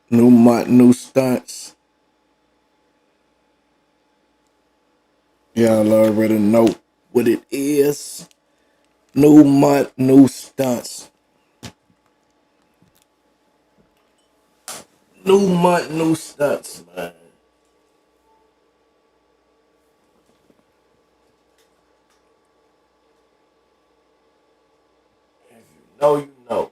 New month, new stunts. Y'all already know what it is. New month, new stunts. New month, new stunts, man. If you know, you know.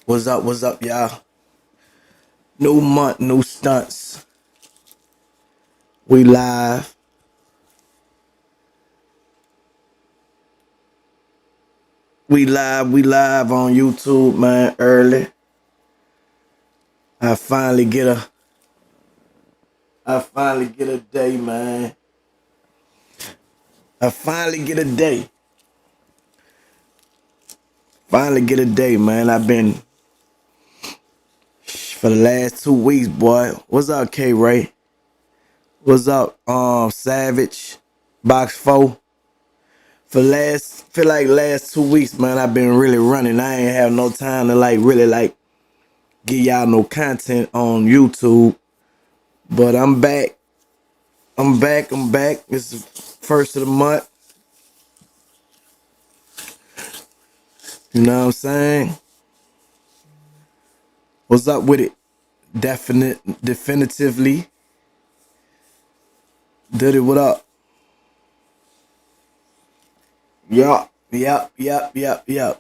What's up, y'all? New month, new stunts. We live. We live on YouTube, man, early. I finally get a I finally get a day, man. I finally get a day. Finally get a day, man. I've been for the last 2 weeks, boy. What's up, K Ray? What's up, Savage, Box 4? Feel like last 2 weeks, man, I've been really running. I ain't have no time to really give y'all no content on YouTube. But I'm back. I'm back. It's the first of the month. You know what I'm saying? What's up with it? Definitively. Did it, what up? Yup.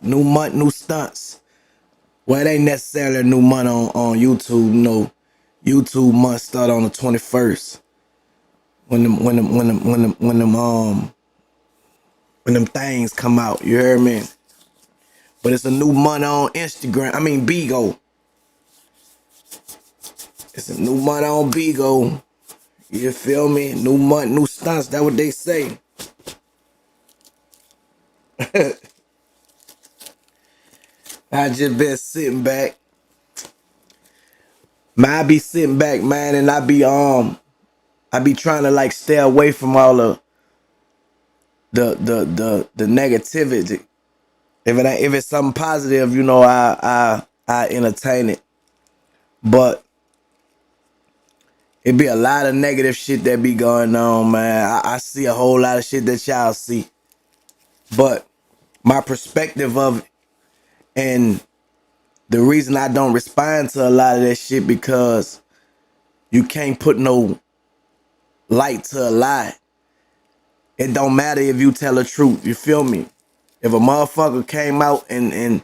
New month, new stunts. Well, it ain't necessarily a new month on YouTube. No, YouTube month start on the 21st when them things come out. You heard me? But it's a new month on Instagram. I mean Bigo. It's a new month on Bigo. You feel me? New month, new stunts. That's what they say. I just been sitting back. Man, I be sitting back, man, and I be trying to like stay away from all the negativity. If it's something positive, you know, I entertain it. But it be a lot of negative shit that be going on, man. I see a whole lot of shit that y'all see. But my perspective of it and the reason I don't respond to a lot of that shit because you can't put no light to a lie. It don't matter if you tell the truth. You feel me? If a motherfucker came out and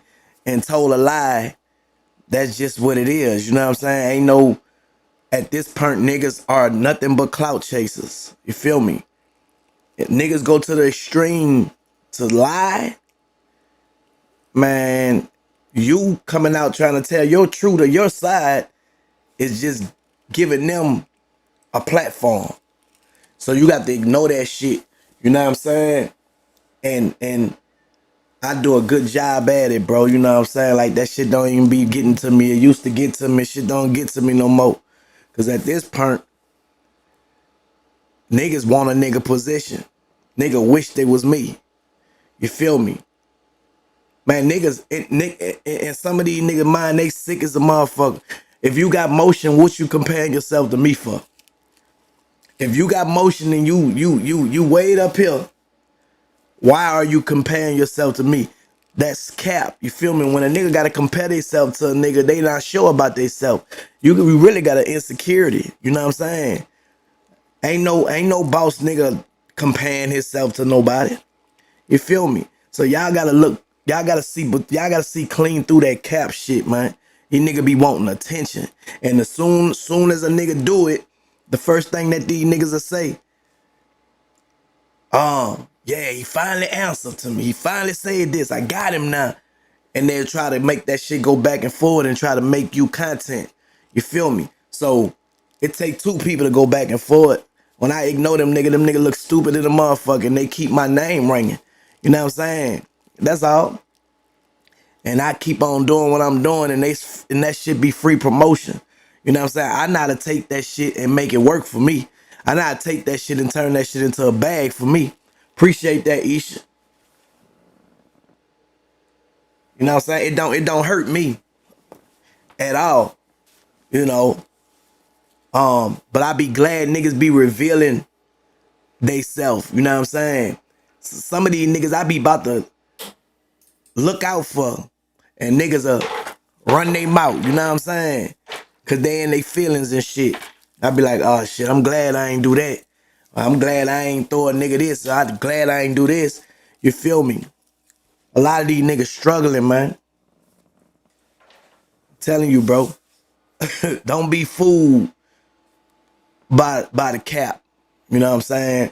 told a lie, that's just what it is. You know what I'm saying? Ain't no at this point niggas are nothing but clout chasers. You feel me? If niggas go to the extreme to lie, man, you coming out trying to tell your truth or your side is just giving them a platform. So you got to ignore that shit. You know what I'm saying? And I do a good job at it, bro. You know what I'm saying? Like that shit don't even be getting to me. It used to get to me. Shit don't get to me no more. Cause at this point, niggas want a nigga position. Nigga wish they was me. You feel me? Man, niggas, and some of these niggas mind, they sick as a motherfucker. If you got motion, what you comparing yourself to me for? If you got motion and you weighed up here, why are you comparing yourself to me? That's cap. You feel me? When a nigga gotta compare themselves to a nigga, they not sure about themselves. You really got an insecurity. You know what I'm saying? Ain't no boss nigga comparing himself to nobody. You feel me? So y'all gotta look, but y'all gotta see clean through that cap shit, man. These nigga be wanting attention. And as soon as a nigga do it, the first thing that these niggas will say, yeah, he finally answered to me. He finally said this. I got him now. And they'll try to make that shit go back and forward and try to make you content. You feel me? So it take two people to go back and forth. When I ignore them nigga look stupid in the motherfucker and they keep my name ringing. You know what I'm saying? That's all. and I keep on doing what I'm doing, and that shit be free promotion. You know what I'm saying? I know how to take that shit and make it work for me. I know how to take that shit and turn that shit into a bag for me. Appreciate that, Isha. You know what I'm saying? It don't hurt me at all. You know. But I be glad niggas be revealing they self. You know what I'm saying? Some of these niggas I be about to look out for, and niggas run they mouth. You know what I'm saying? Cause they in they feelings and shit. I be like, oh shit, I'm glad I ain't do that. I'm glad I ain't throw a nigga this. I'm glad I ain't do this. You feel me? A lot of these niggas struggling, man. I'm telling you, bro. Don't be fooled by the cap. You know what I'm saying?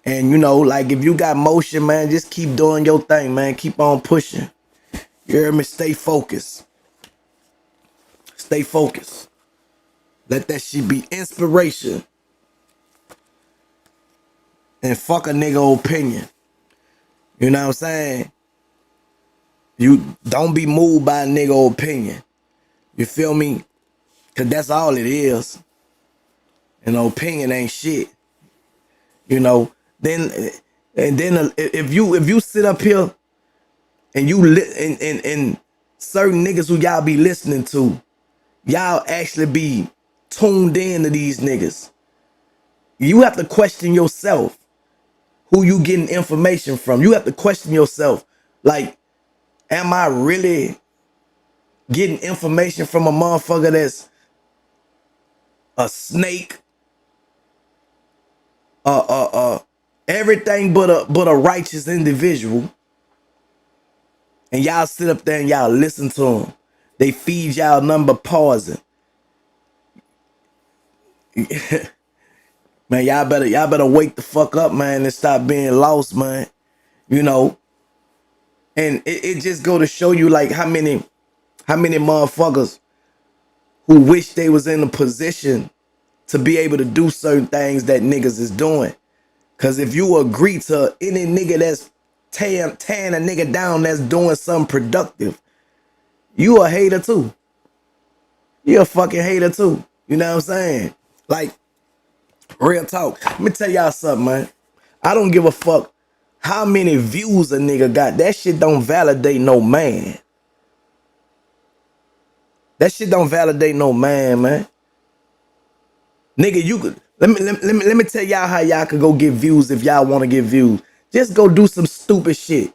And you know, like if you got motion, man, just keep doing your thing, man. Keep on pushing. You hear me? Stay focused. Stay focused. Let that shit be inspiration. And fuck a nigga opinion. You know what I'm saying? You don't be moved by a nigga opinion. You feel me? Cause that's all it is. An opinion ain't shit. You know. Then if you sit up here and you and certain niggas who y'all be listening to, y'all actually be tuned in to these niggas. You have to question yourself who you getting information from. You have to question yourself. Like, am I really getting information from a motherfucker that's a snake? Everything but a righteous individual. And y'all sit up there and y'all listen to them. They feed y'all number pausing. Man, y'all better wake the fuck up, man, and stop being lost, man. You know. And it just go to show you like how many motherfuckers who wish they was in a position to be able to do certain things that niggas is doing. Cause if you agree to any nigga that's tearing a nigga down that's doing something productive, you a hater too. You a fucking hater too. You know what I'm saying? Like, real talk. Let me tell y'all something, man. I don't give a fuck how many views a nigga got. That shit don't validate no man. That shit don't validate no man, man. Nigga, you could let me tell y'all how y'all could go get views if y'all want to get views. Just go do some stupid shit.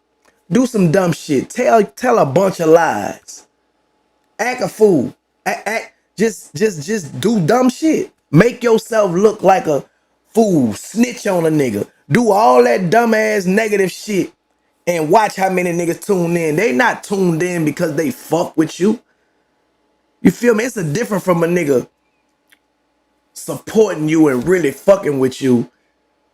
Do some dumb shit. Tell a bunch of lies. Act a fool. Just do dumb shit. Make yourself look like a fool. Snitch on a nigga. Do all that dumbass negative shit and watch how many niggas tune in. They not tuned in because they fuck with you. You feel me? It's a different from a nigga supporting you and really fucking with you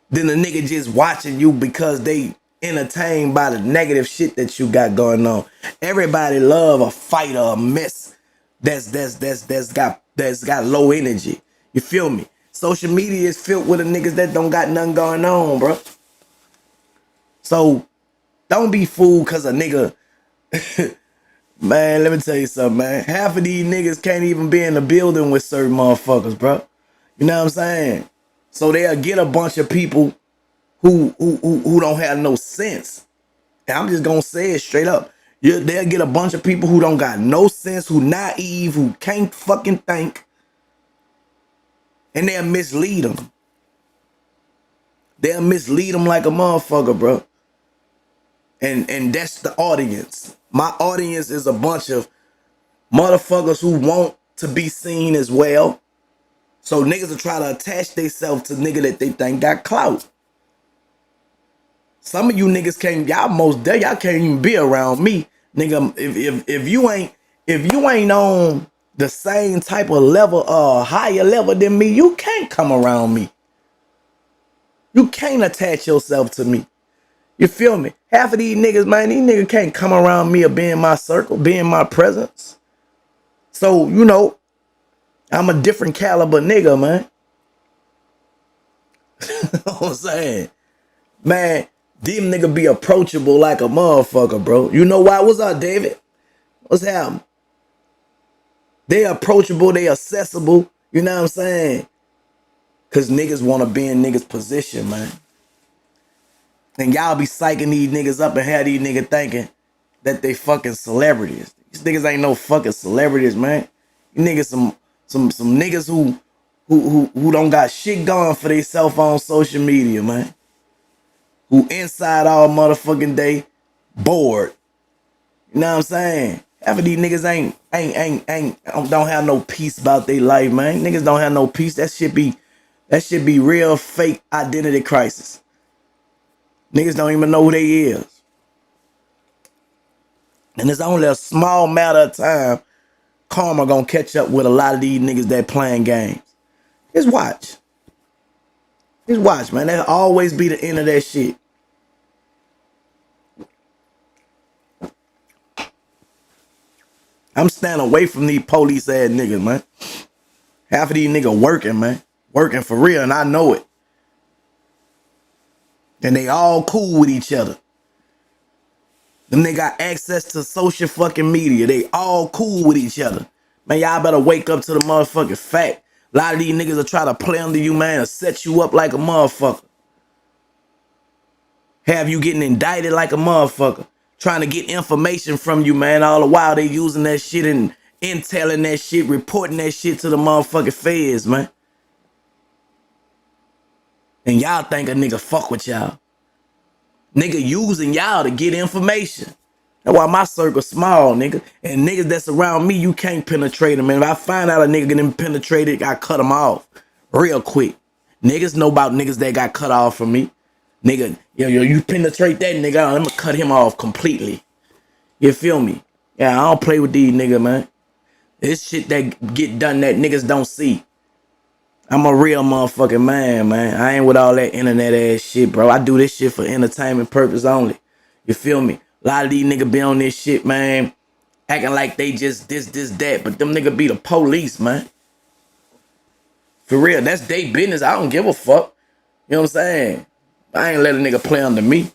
than a nigga just watching you because they entertained by the negative shit that you got going on. Everybody love a fighter, a mess that's got low energy. You feel me? Social media is filled with the niggas that don't got nothing going on, bro. So don't be fooled cause a nigga. Man, let me tell you something, man. Half of these niggas can't even be in the building with certain motherfuckers, bro. You know what I'm saying? So they'll get a bunch of people who don't have no sense. And I'm just gonna say it straight up. They'll get a bunch of people who don't got no sense, who naive, who can't fucking think, and they'll mislead them. They'll mislead them like a motherfucker, bro. And that's the audience. My audience is a bunch of motherfuckers who want to be seen as well. So niggas will try to attach themselves to nigga that they think got clout. Some of you niggas can't, y'all can't even be around me. Nigga, if you ain't on the same type of level or higher level than me, you can't come around me. You can't attach yourself to me. You feel me? Half of these niggas, man, these niggas can't come around me or be in my circle, be in my presence. So, you know, I'm a different caliber nigga, man. You know what I'm saying? Man, them niggas be approachable like a motherfucker, bro. You know why? What's up, David? What's happening? They approachable, they accessible. You know what I'm saying? Cause niggas want to be in niggas' position, man. And y'all be psyching these niggas up and have these niggas thinking that they fucking celebrities. These niggas ain't no fucking celebrities, man. You niggas some niggas who don't got shit going for themselves on social media, man. Who inside all motherfucking day bored. You know what I'm saying? Half of these niggas don't have no peace about their life, man. Niggas don't have no peace. That shit be real fake identity crisis. Niggas don't even know who they is. And it's only a small matter of time karma gonna catch up with a lot of these niggas that playing games. Just watch. Just watch, man. That'll always be the end of that shit. I'm staying away from these police ass niggas, man. Half of these niggas working, man. Working for real, and I know it. And they all cool with each other. Them they got access to social fucking media. They all cool with each other. Man, y'all better wake up to the motherfucking fact. A lot of these niggas will try to play under you, man, and set you up like a motherfucker. Have you getting indicted like a motherfucker. Trying to get information from you, man. All the while they using that shit and intelling that shit, reporting that shit to the motherfucking feds, man. And y'all think a nigga fuck with y'all. Nigga using y'all to get information. That's why my circle's small, nigga. And niggas that's around me, you can't penetrate them. And if I find out a nigga getting penetrated, I cut them off real quick. Niggas know about niggas that got cut off from me. Nigga, you penetrate that nigga, I'm gonna cut him off completely. You feel me? Yeah, I don't play with these niggas, man. This shit that get done that niggas don't see. I'm a real motherfucking man. I ain't with all that internet ass shit, bro. I do this shit for entertainment purpose only. You feel me? A lot of these niggas be on this shit, man, acting like they just this, that. But them niggas be the police, man. For real, that's their business. I don't give a fuck. You know what I'm saying? I ain't let a nigga play under me.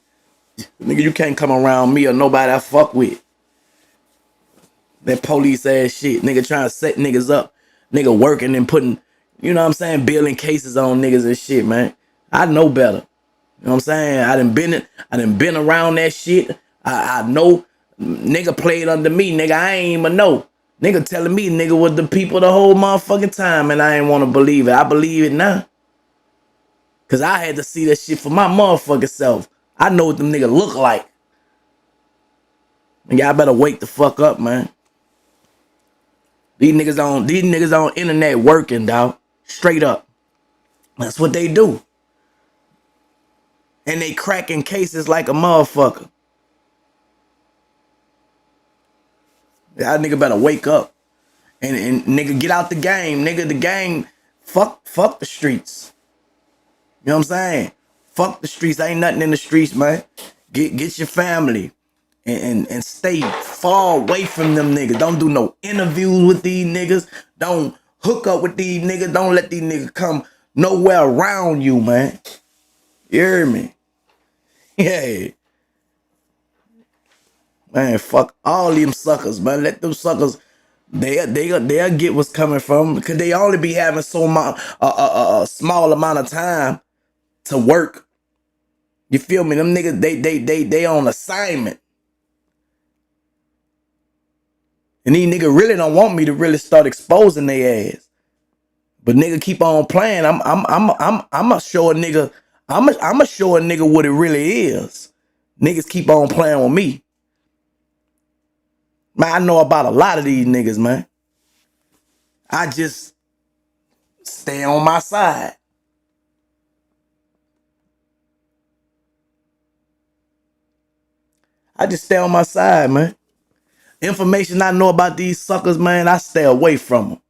Nigga, you can't come around me or nobody I fuck with. That police ass shit. Nigga trying to set niggas up. Nigga working and putting, you know what I'm saying, building cases on niggas and shit, man. I know better. You know what I'm saying? I done been around that shit. I know nigga played under me, nigga. I ain't even know. Nigga telling me nigga was the people the whole motherfucking time and I ain't want to believe it. I believe it now. Cause I had to see that shit for my motherfucking self. I know what them niggas look like. And y'all better wake the fuck up, man. These niggas on internet working, dog. Straight up. That's what they do. And they cracking cases like a motherfucker. Y'all nigga better wake up. And nigga get out the game. Nigga, the game, fuck the streets. You know what I'm saying? Fuck the streets. Ain't nothing in the streets, man. Get your family. And stay far away from them niggas. Don't do no interviews with these niggas. Don't hook up with these niggas. Don't let these niggas come nowhere around you, man. You hear me? Yeah. Man, fuck all them suckers, man. Let them suckers, they'll get what's coming from them. Cause they only be having a small amount of time to work. You feel me? Them niggas, they on assignment. And these niggas really don't want me to really start exposing their ass. But nigga keep on playing. I'ma show a nigga, I'ma show a nigga what it really is. Niggas keep on playing with me. Man, I know about a lot of these niggas, man. I just stay on my side. I just stay on my side, man. Information I know about these suckers, man, I stay away from them.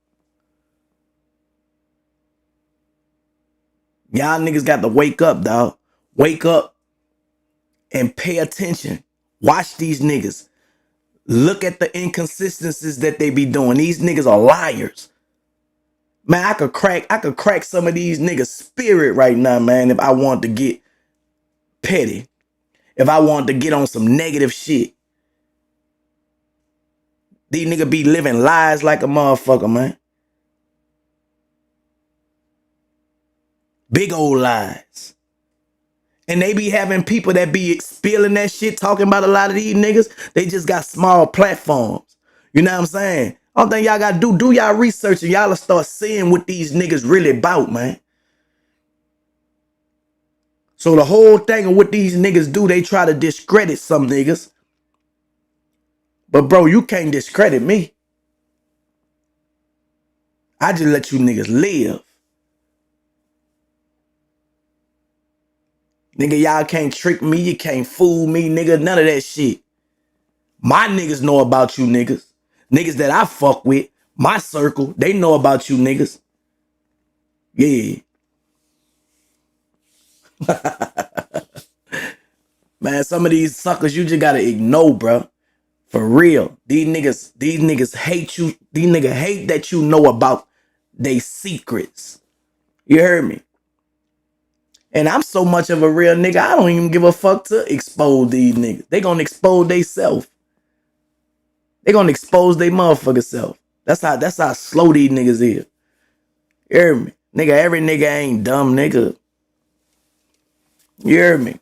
Y'all niggas got to wake up, dog. Wake up and pay attention. Watch these niggas. Look at the inconsistencies that they be doing. These niggas are liars. Man, I could crack some of these niggas' spirit right now, man, if I want to get petty. If I want to get on some negative shit. These niggas be living lies like a motherfucker, man. Big old lies. And they be having people that be spilling that shit, talking about a lot of these niggas. They just got small platforms. You know what I'm saying? Only thing y'all gotta do y'all research and y'all start seeing what these niggas really about, man. So the whole thing of what these niggas do, they try to discredit some niggas. But bro, you can't discredit me. I just let you niggas live. Nigga, y'all can't trick me. You can't fool me, nigga. None of that shit. My niggas know about you niggas. Niggas that I fuck with, my circle, they know about you niggas. Yeah. Man, some of these suckers you just gotta ignore, bro. For real. These niggas hate you. These niggas hate that you know about they secrets. You heard me? And I'm so much of a real nigga, I don't even give a fuck to expose these niggas. They gonna expose theyself. They gonna expose they motherfucker self. That's how slow these niggas is. You hear me? Nigga, every nigga ain't dumb, nigga. You hear me?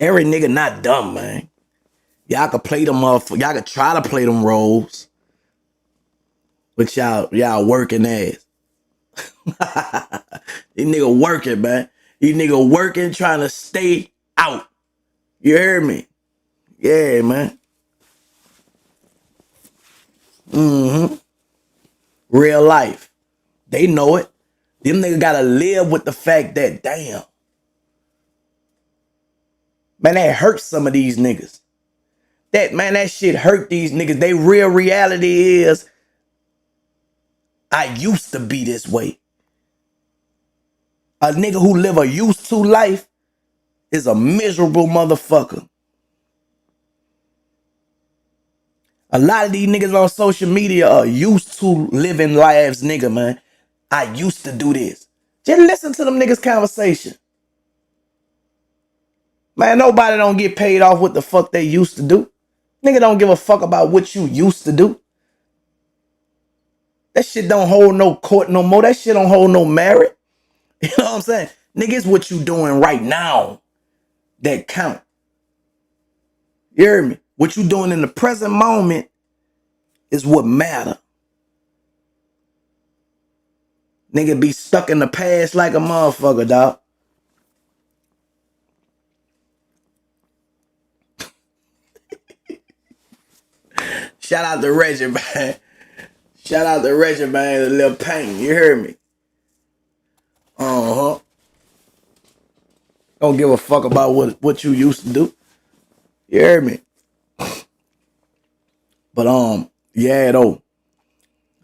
Every nigga not dumb, man. Y'all can play them motherfuckers. Y'all can try to play them roles. But y'all working ass. These nigga working, man. These nigga working, trying to stay out. You hear me? Yeah, man. Real life. They know it. Them niggas gotta live with the fact that, damn. Man, that hurts some of these niggas. That shit hurt these niggas. They real reality is, I used to be this way. A nigga who live a used to life is a miserable motherfucker. A lot of these niggas on social media are used to living lives, nigga, man. I used to do this. Just listen to them niggas' conversation. Man, nobody don't get paid off what the fuck they used to do. Nigga don't give a fuck about what you used to do. That shit don't hold no court no more. That shit don't hold no merit. You know what I'm saying? Nigga, it's what you doing right now that count. You hear me? What you doing in the present moment is what matter. Nigga be stuck in the past like a motherfucker, dog. Shout out to Reggie, man. Shout out to Reggie, man. A little pain. You heard me? Uh-huh. Don't give a fuck about what you used to do. You heard me? But yeah, though.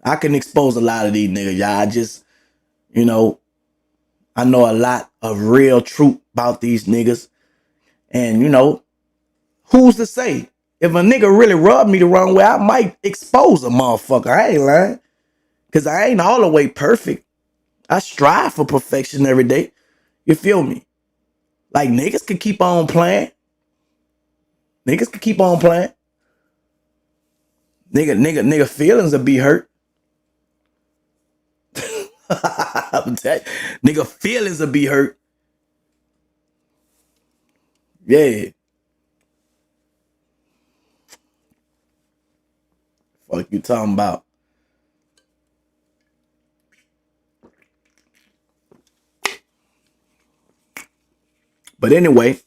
I can expose a lot of these niggas, y'all. I just, you know, I know a lot of real truth about these niggas. And, you know, who's to say? If a nigga really rubbed me the wrong way, I might expose a motherfucker. I ain't lying. Because I ain't all the way perfect. I strive for perfection every day. You feel me? Like, niggas can keep on playing. Niggas can keep on playing. Nigga feelings will be hurt. Nigga feelings will be hurt. Yeah. Fuck you talking about? But anyway,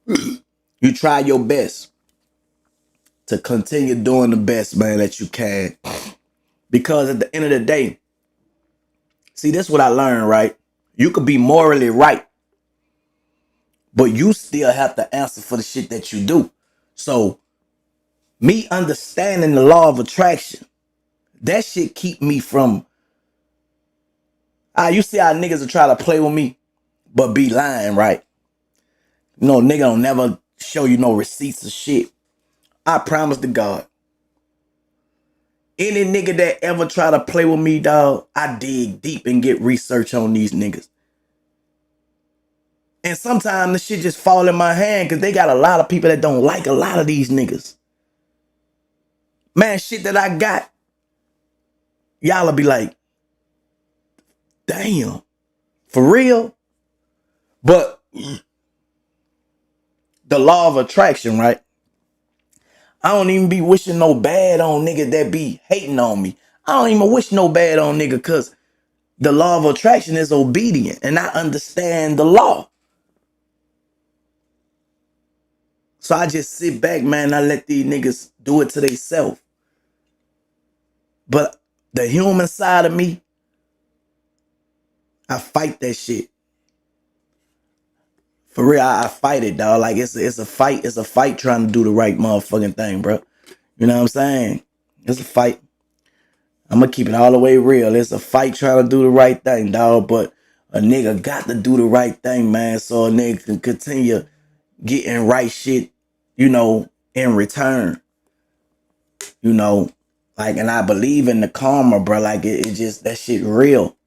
you try your best to continue doing the best, man, that you can. Because at the end of the day, see, this is what I learned, right? You could be morally right, but you still have to answer for the shit that you do. So, me understanding the law of attraction, that shit keep me from... you see how niggas will try to play with me, but be lying, right? You know, nigga don't never show you no receipts of shit. I promise to God. Any nigga that ever try to play with me, dog, I dig deep and get research on these niggas. And sometimes the shit just fall in my hand because they got a lot of people that don't like a lot of these niggas. Man, shit that I got, y'all will be like, damn, for real? But the law of attraction, right? I don't even be wishing no bad on niggas that be hating on me. I don't even wish no bad on nigga because the law of attraction is obedient and I understand the law. So I just sit back, man, and I let these niggas do it to themselves. But the human side of me, I fight that shit. For real, I fight it, dog. Like it's a fight. It's a fight trying to do the right motherfucking thing, bro. You know what I'm saying? It's a fight. I'm gonna keep it all the way real. It's a fight trying to do the right thing, dog. But a nigga got to do the right thing, man, so a nigga can continue getting right shit, you know, in return. You know, like, and I believe in the karma, bro. Like it just that shit real.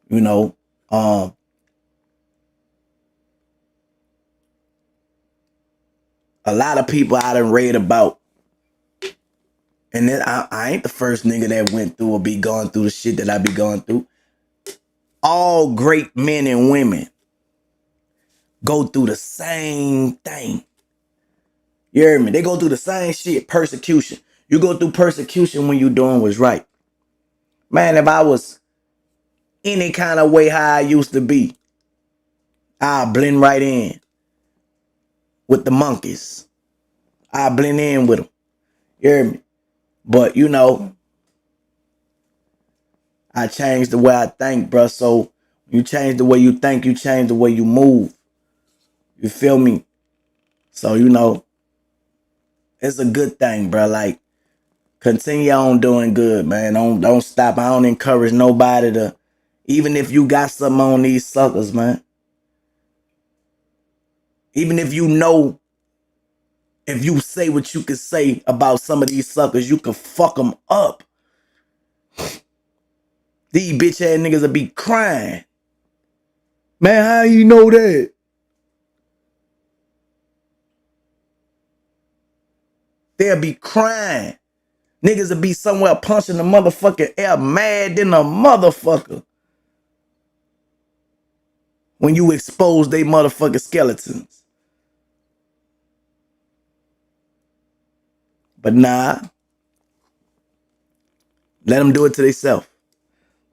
You know, a lot of people I done read about, and then I ain't the first nigga that went through or be going through the shit that I be going through. All great men and women go through the same thing. You hear me? They go through the same shit, persecution. You go through persecution when you doing what's right. Man, if I was any kind of way how I used to be, I'll blend right in with the monkeys. I'll blend in with them. You hear me? But, you know, I changed the way I think, bro. So you change the way you think, you change the way you move. You feel me? So, you know, it's a good thing, bro. Like, continue on doing good, man. Don't stop. I don't encourage nobody to, even if you got something on these suckers, man. Even if you know, if you say what you can say about some of these suckers, you can fuck them up. These bitch ass niggas will be crying. Man, how you know that? They'll be crying. Niggas will be somewhere punching the motherfucking air mad than a motherfucker when you expose they motherfucking skeletons. But nah, let them do it to themselves.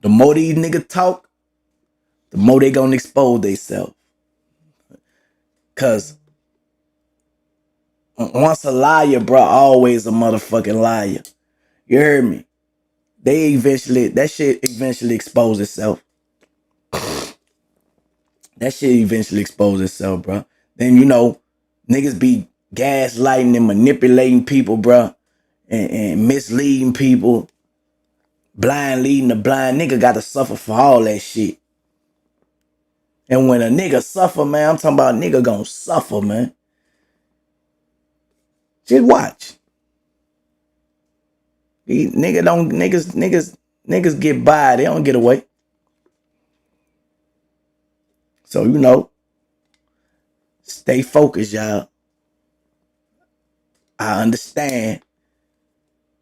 The more these niggas talk, the more they gonna expose themselves. Cause once a liar, bro, always a motherfucking liar. You heard me? That shit eventually expose itself. That shit eventually expose itself, bro. Then, you know, niggas be gaslighting and manipulating people, bro. And misleading people. Blind leading the blind. Nigga got to suffer for all that shit. And when a nigga suffer, man, I'm talking about nigga gonna suffer, man. Just watch. Niggas get by, they don't get away. So, you know, stay focused, y'all. I understand.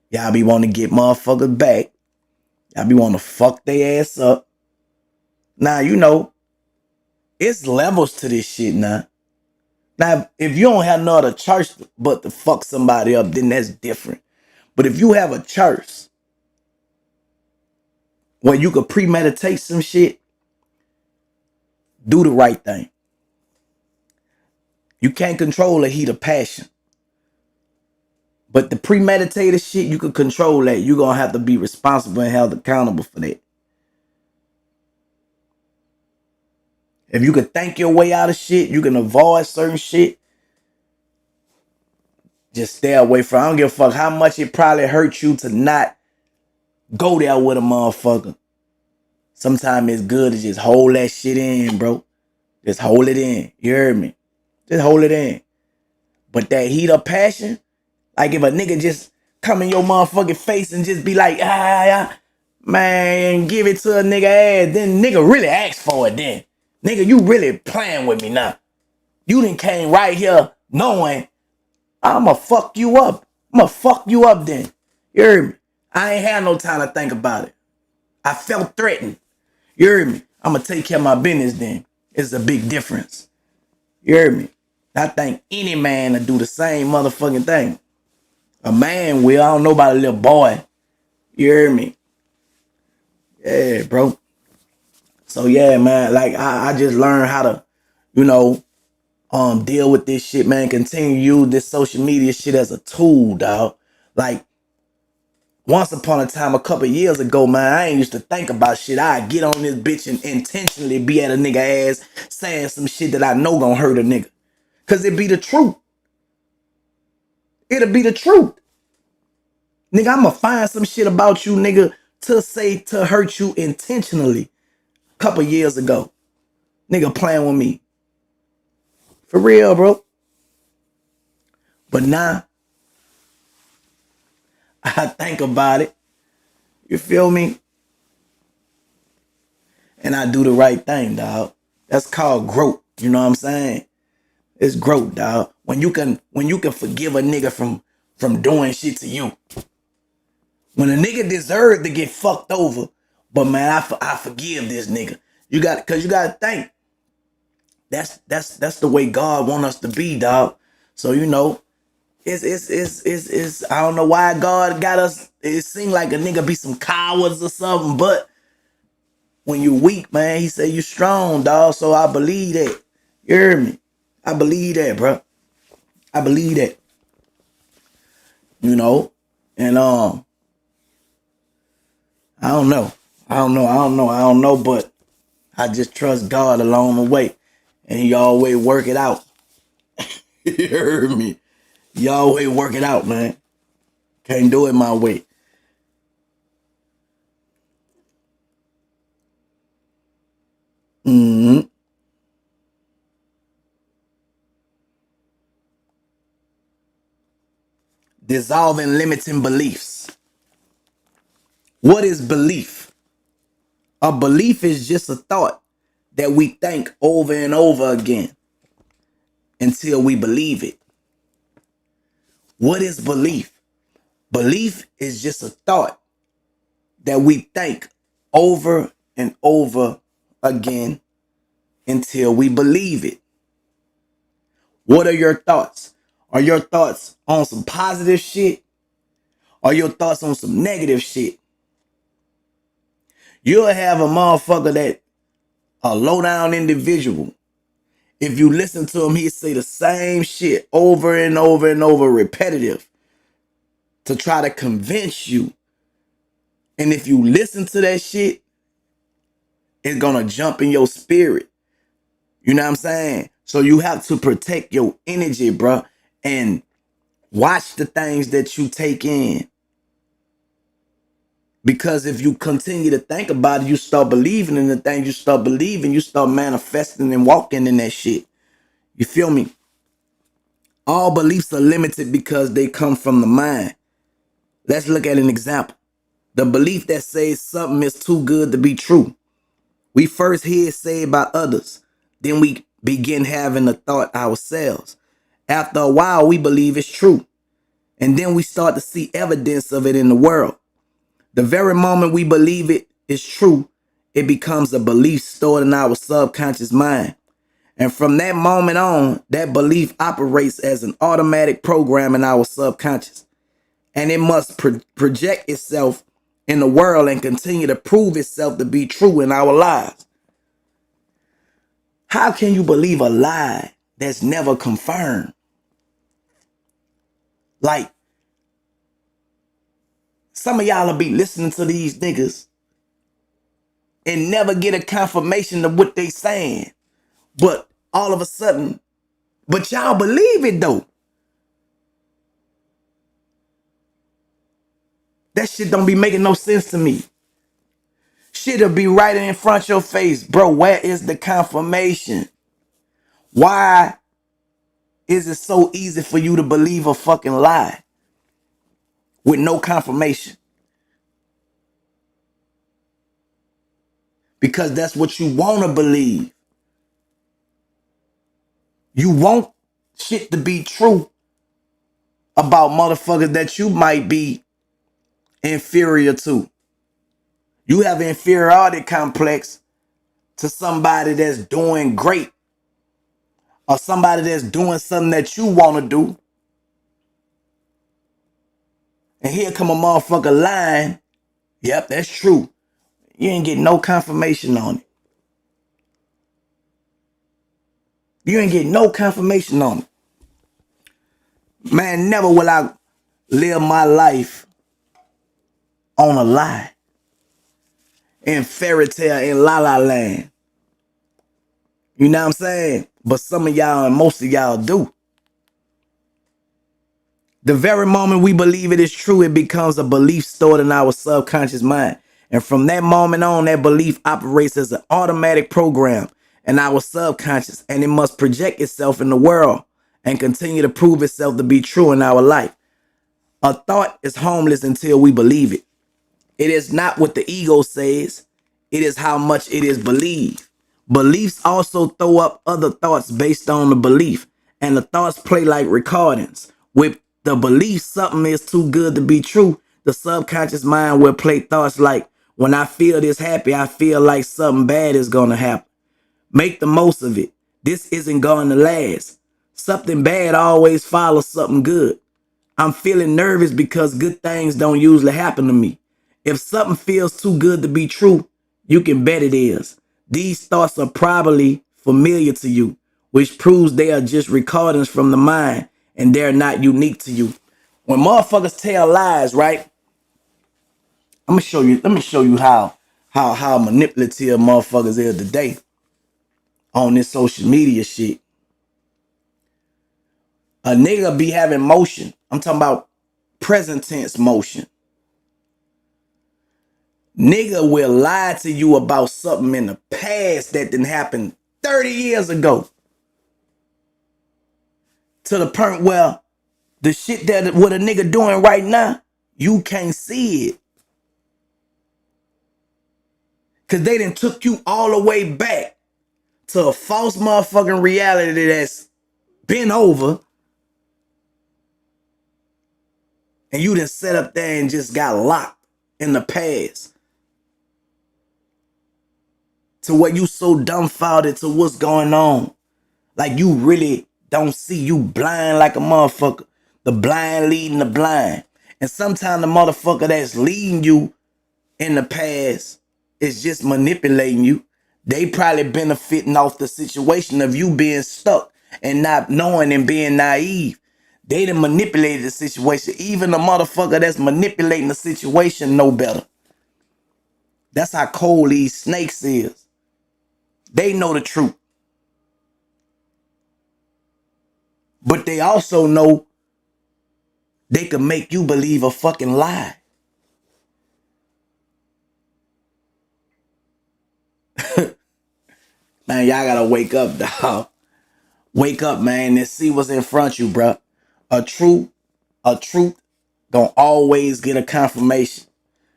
Y'all be wanting to get motherfuckers back. Y'all be wanting to fuck their ass up. Now, you know, it's levels to this shit now. Now, if you don't have no other church but to fuck somebody up, then that's different. But if you have a church where you could premeditate some shit, do the right thing. You can't control the heat of passion. But the premeditated shit, you can control that. You're going to have to be responsible and held accountable for that. If you can think your way out of shit, you can avoid certain shit. Just stay away from it. I don't give a fuck how much it probably hurt you to not go there with a motherfucker. Sometimes it's good to just hold that shit in, bro. Just hold it in. You heard me? Just hold it in. But that heat of passion, like if a nigga just come in your motherfucking face and just be like, man, give it to a nigga ass, then nigga really ask for it then. Nigga, you really playing with me now. You done came right here knowing I'ma fuck you up. I'ma fuck you up then. You heard me? I ain't had no time to think about it. I felt threatened. You heard me? I'm going to take care of my business then. It's a big difference. You heard me? I think any man will do the same motherfucking thing. A man will. I don't know about a little boy. You heard me? Yeah, bro. So yeah, man. Like I just learned how to, you know, deal with this shit, man. Continue to use this social media shit as a tool, dog. Like once upon a time, a couple years ago, man, I ain't used to think about shit. I'd get on this bitch and intentionally be at a nigga ass saying some shit that I know gonna hurt a nigga. Cause it be the truth. It'll be the truth. Nigga, I'ma find some shit about you, nigga, to say to hurt you intentionally. Couple years ago. Nigga playing with me. For real, bro. But now, I think about it. You feel me? And I do the right thing, dog. That's called growth. You know what I'm saying? It's growth, dog. When you can forgive a nigga from doing shit to you. When a nigga deserves to get fucked over, but man, I forgive this nigga. Cause you gotta think. That's the way God want us to be, dog. So you know, it's I don't know why God got us. It seemed like a nigga be some cowards or something, but when you weak, man, he say you strong, dog. So I believe that. You hear me? I believe that, bro. I believe that. You know? And I don't know. I don't know, but I just trust God along the way. And he always work it out. You heard me? He always work it out, man. Can't do it my way. hmm Dissolving limiting beliefs. What is belief? A belief is just a thought that we think over and over again until we believe it. What is belief? Belief is just a thought that we think over and over again until we believe it. What are your thoughts? Are your thoughts on some positive shit? Or your thoughts on some negative shit? You'll have a motherfucker that a low down individual. If you listen to him, he'll say the same shit over and over and over, repetitive, to try to convince you. And if you listen to that shit, it's gonna jump in your spirit. You know what I'm saying? So you have to protect your energy, bro, and watch the things that you take in. Because if you continue to think about it, you start believing in the things you start believing, you start manifesting and walking in that shit. You feel me? All beliefs are limited because they come from the mind. Let's look at an example. The belief that says something is too good to be true. We first hear it said by others. Then we begin having the thought ourselves. After a while, we believe it's true. And then we start to see evidence of it in the world. The very moment we believe it is true, it becomes a belief stored in our subconscious mind. And from that moment on, that belief operates as an automatic program in our subconscious. And it must project itself in the world and continue to prove itself to be true in our lives. How can you believe a lie that's never confirmed? Like, some of y'all will be listening to these niggas and never get a confirmation of what they saying. But all of a sudden, but y'all believe it though. That shit don't be making no sense to me. Shit'll be right in front of your face. Bro, where is the confirmation? Why is it so easy for you to believe a fucking lie with no confirmation? Because that's what you want to believe. You want shit to be true about motherfuckers that you might be inferior to. You have an inferiority complex to somebody that's doing great or somebody that's doing something that you want to do. And here come a motherfucker lying. Yep, that's true. You ain't get no confirmation on it. You ain't get no confirmation on it. Man, never will I live my life on a lie. In fairy tale, in la la land. You know what I'm saying? But some of y'all and most of y'all do. The very moment we believe it is true, it becomes a belief stored in our subconscious mind. And from that moment on, that belief operates as an automatic program in our subconscious, and it must project itself in the world and continue to prove itself to be true in our life. A thought is harmless until we believe it. It is not what the ego says. It is how much it is believed. Beliefs also throw up other thoughts based on the belief, and the thoughts play like recordings. With the belief something is too good to be true, the subconscious mind will play thoughts like, when I feel this happy, I feel like something bad is going to happen. Make the most of it. This isn't going to last. Something bad always follows something good. I'm feeling nervous because good things don't usually happen to me. If something feels too good to be true, you can bet it is. These thoughts are probably familiar to you, which proves they are just recordings from the mind and they're not unique to you. When motherfuckers tell lies, right? I'm gonna show you. Let me show you how manipulative motherfuckers is today on this social media shit. A nigga be having motion. I'm talking about present tense motion. Nigga will lie to you about something in the past that didn't happen 30 years ago. To the point where the shit that what a nigga doing right now, you can't see it. Cause they done took you all the way back to a false motherfucking reality that's been over. And you done set up there and just got locked in the past. To where you so dumbfounded to what's going on. Like you really don't see, you blind like a motherfucker. The blind leading the blind. And sometimes the motherfucker that's leading you in the past is just manipulating you. They probably benefiting off the situation of you being stuck and not knowing and being naive. They done manipulated the situation. Even the motherfucker that's manipulating the situation know better. That's how cold these snakes is. They know the truth. But they also know they can make you believe a fucking lie. Man, y'all gotta wake up, dog. Wake up, man, and see what's in front of you, bro. A truth gonna always get a confirmation.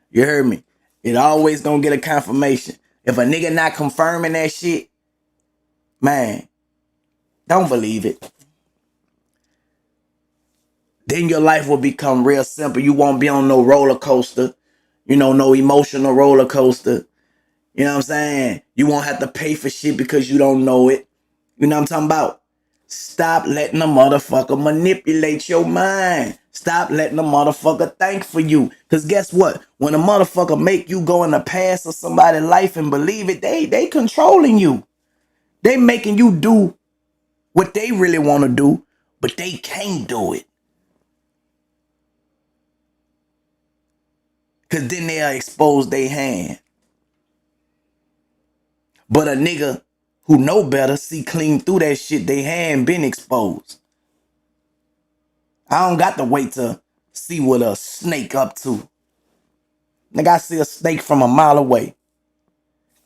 You heard me? It always gonna get a confirmation. If a nigga not confirming that shit, man, don't believe it. Then your life will become real simple. You won't be on no roller coaster, no emotional roller coaster. You know what I'm saying? You won't have to pay for shit because you don't know it. You know what I'm talking about? Stop letting the motherfucker manipulate your mind. Stop letting the motherfucker think for you. Because guess what? When a motherfucker make you go in the past of somebody's life and believe it, they controlling you. They making you do what they really want to do, but they can't do it. Because then they'll expose their hand. But a nigga who know better see clean through that shit, they hand been exposed. I don't got to wait to see what a snake up to. Nigga, I see a snake from a mile away.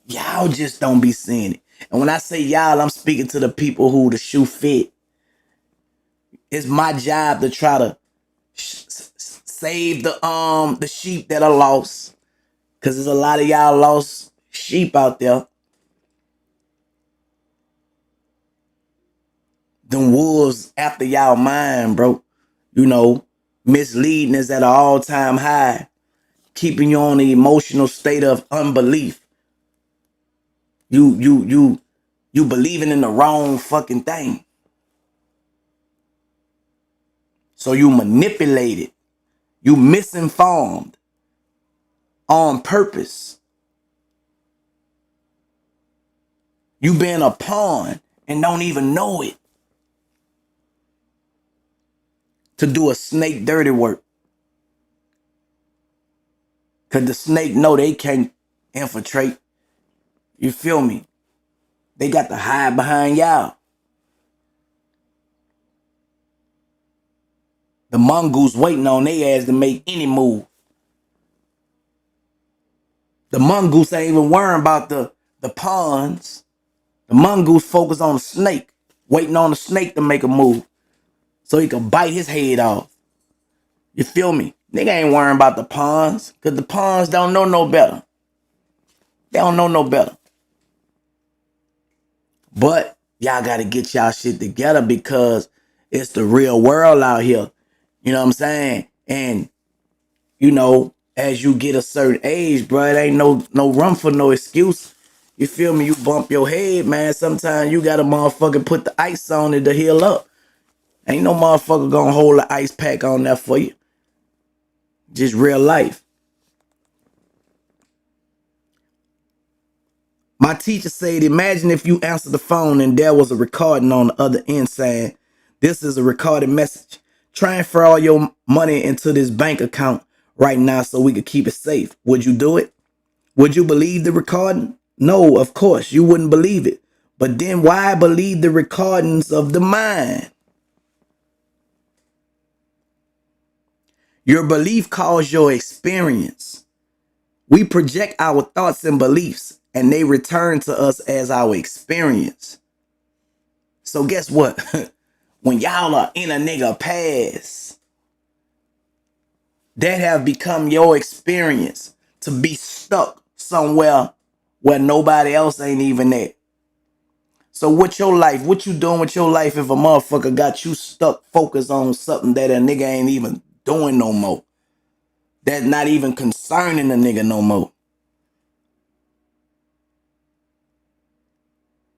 Y'all just don't be seeing it. And when I say y'all, I'm speaking to the people who the shoe fit. It's my job to try to save the sheep that are lost. Cause there's a lot of y'all lost sheep out there. Them wolves after y'all mind, bro. Misleading is at an all-time high. keeping you on the emotional state of unbelief. You believing in the wrong fucking thing. So you manipulated. You misinformed on purpose. You been a pawn and don't even know it. To do a snake dirty work. Cause the snake know they can't infiltrate. You feel me? They got to hide behind y'all. The mongoose waiting on their ass to make any move. The mongoose ain't even worrying about the pawns. The mongoose focus on the snake, waiting on the snake to make a move so he can bite his head off. You feel me? Nigga ain't worrying about the pawns because the pawns don't know no better. They don't know no better. But y'all got to get y'all shit together because it's the real world out here. You know what I'm saying? And, you know, as you get a certain age, bro, it ain't no room for no excuse. You feel me? You bump your head, man. Sometimes you got to motherfucking put the ice on it to heal up. Ain't no motherfucker gonna hold an ice pack on that for you. Just real life. My teacher said, imagine if you answered the phone and there was a recording on the other end saying, this is a recorded message. Transfer all your money into this bank account right now so we could keep it safe. Would you do it? Would you believe the recording? No, of course, you wouldn't believe it. But then why believe the recordings of the mind? Your belief calls your experience. We project our thoughts and beliefs, and they return to us as our experience. So guess what? When y'all are in a nigga past, that have become your experience to be stuck somewhere where nobody else ain't even at. So what your life, what you doing with your life if a motherfucker got you stuck focused on something that a nigga ain't even doing no more? That's not even concerning a nigga no more.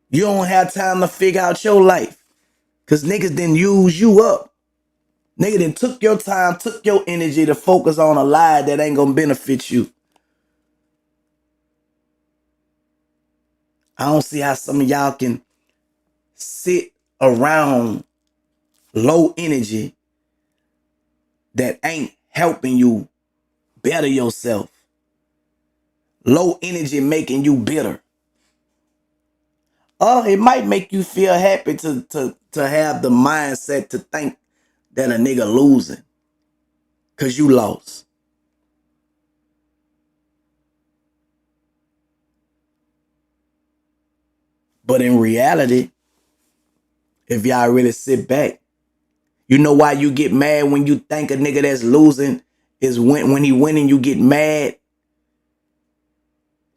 You don't have time to figure out your life. Cause niggas didn't use you up. Nigga done took your time, took your energy to focus on a lie that ain't gonna benefit you. I don't see how some of y'all can sit around low energy that ain't helping you better yourself. Low energy making you bitter. Oh, it might make you feel happy to have the mindset to think that a nigga losing. Cause you lost. But in reality, if y'all really sit back, you know why you get mad when you think a nigga that's losing is when he winning, you get mad?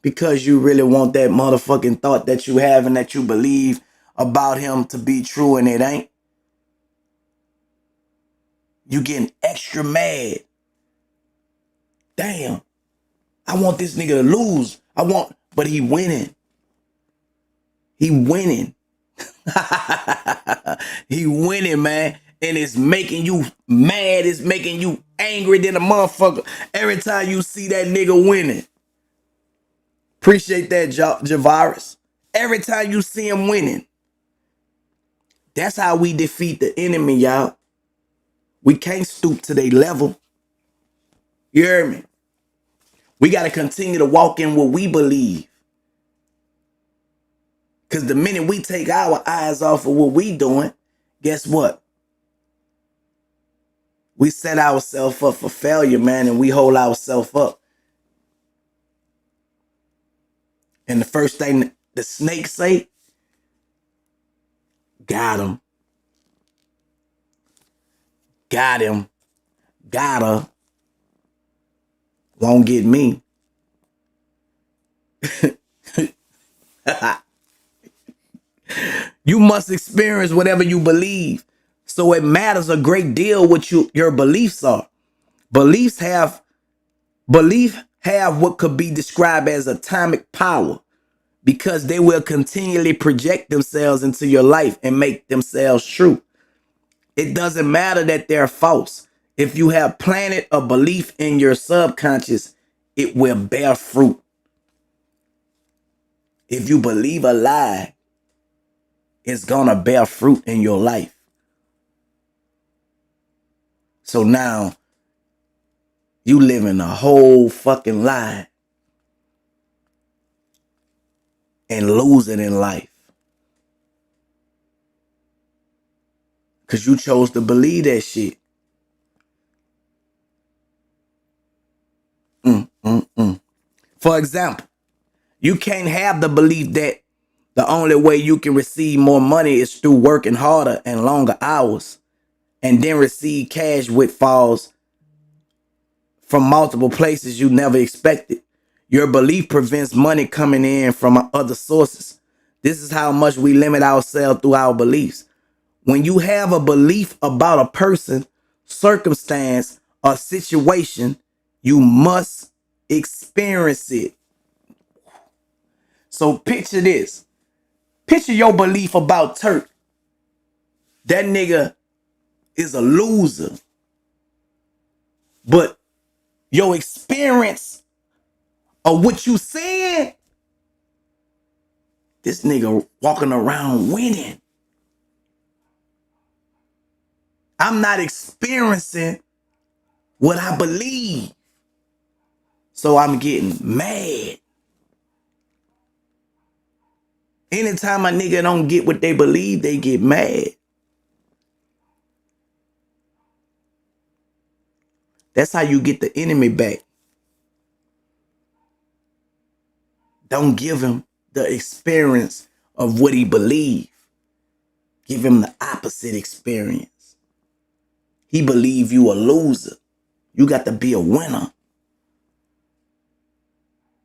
Because you really want that motherfucking thought that you have and that you believe about him to be true and it ain't. You getting extra mad. Damn, I want this nigga to lose. But he winning. He winning. He winning, man. And it's making you mad. It's making you angry than a motherfucker every time you see that nigga winning. Appreciate that, Javaris. Every time you see him winning. That's how we defeat the enemy, y'all. We can't stoop to their level. You hear me? We got to continue to walk in what we believe. Because the minute we take our eyes off of what we doing, guess what? We set ourselves up for failure, man, and we hold ourselves up. And the first thing the snake say, got him. Got him. Got her. Won't get me. You must experience whatever you believe. So it matters a great deal what your beliefs are. Beliefs Belief have what could be described as atomic power because they will continually project themselves into your life and make themselves true. It doesn't matter that they're false. If you have planted a belief in your subconscious, it will bear fruit. If you believe a lie, it's gonna bear fruit in your life. So now you living a whole fucking lie and losing in life because you chose to believe that shit. For example, you can't have the belief that the only way you can receive more money is through working harder and longer hours and then receive cash withdrawals from multiple places you never expected. Your belief prevents money coming in from other sources. This is how much we limit ourselves through our beliefs. When you have a belief about a person, circumstance, or situation, you must experience it. So picture this. Picture your belief about Turk. That nigga is a loser. But your experience of what you saying, this nigga walking around winning. I'm not experiencing what I believe. So I'm getting mad. Anytime a nigga don't get what they believe, they get mad. That's how you get the enemy back. Don't give him the experience of what he believe. Give him the opposite experience. He believe you a loser. You got to be a winner.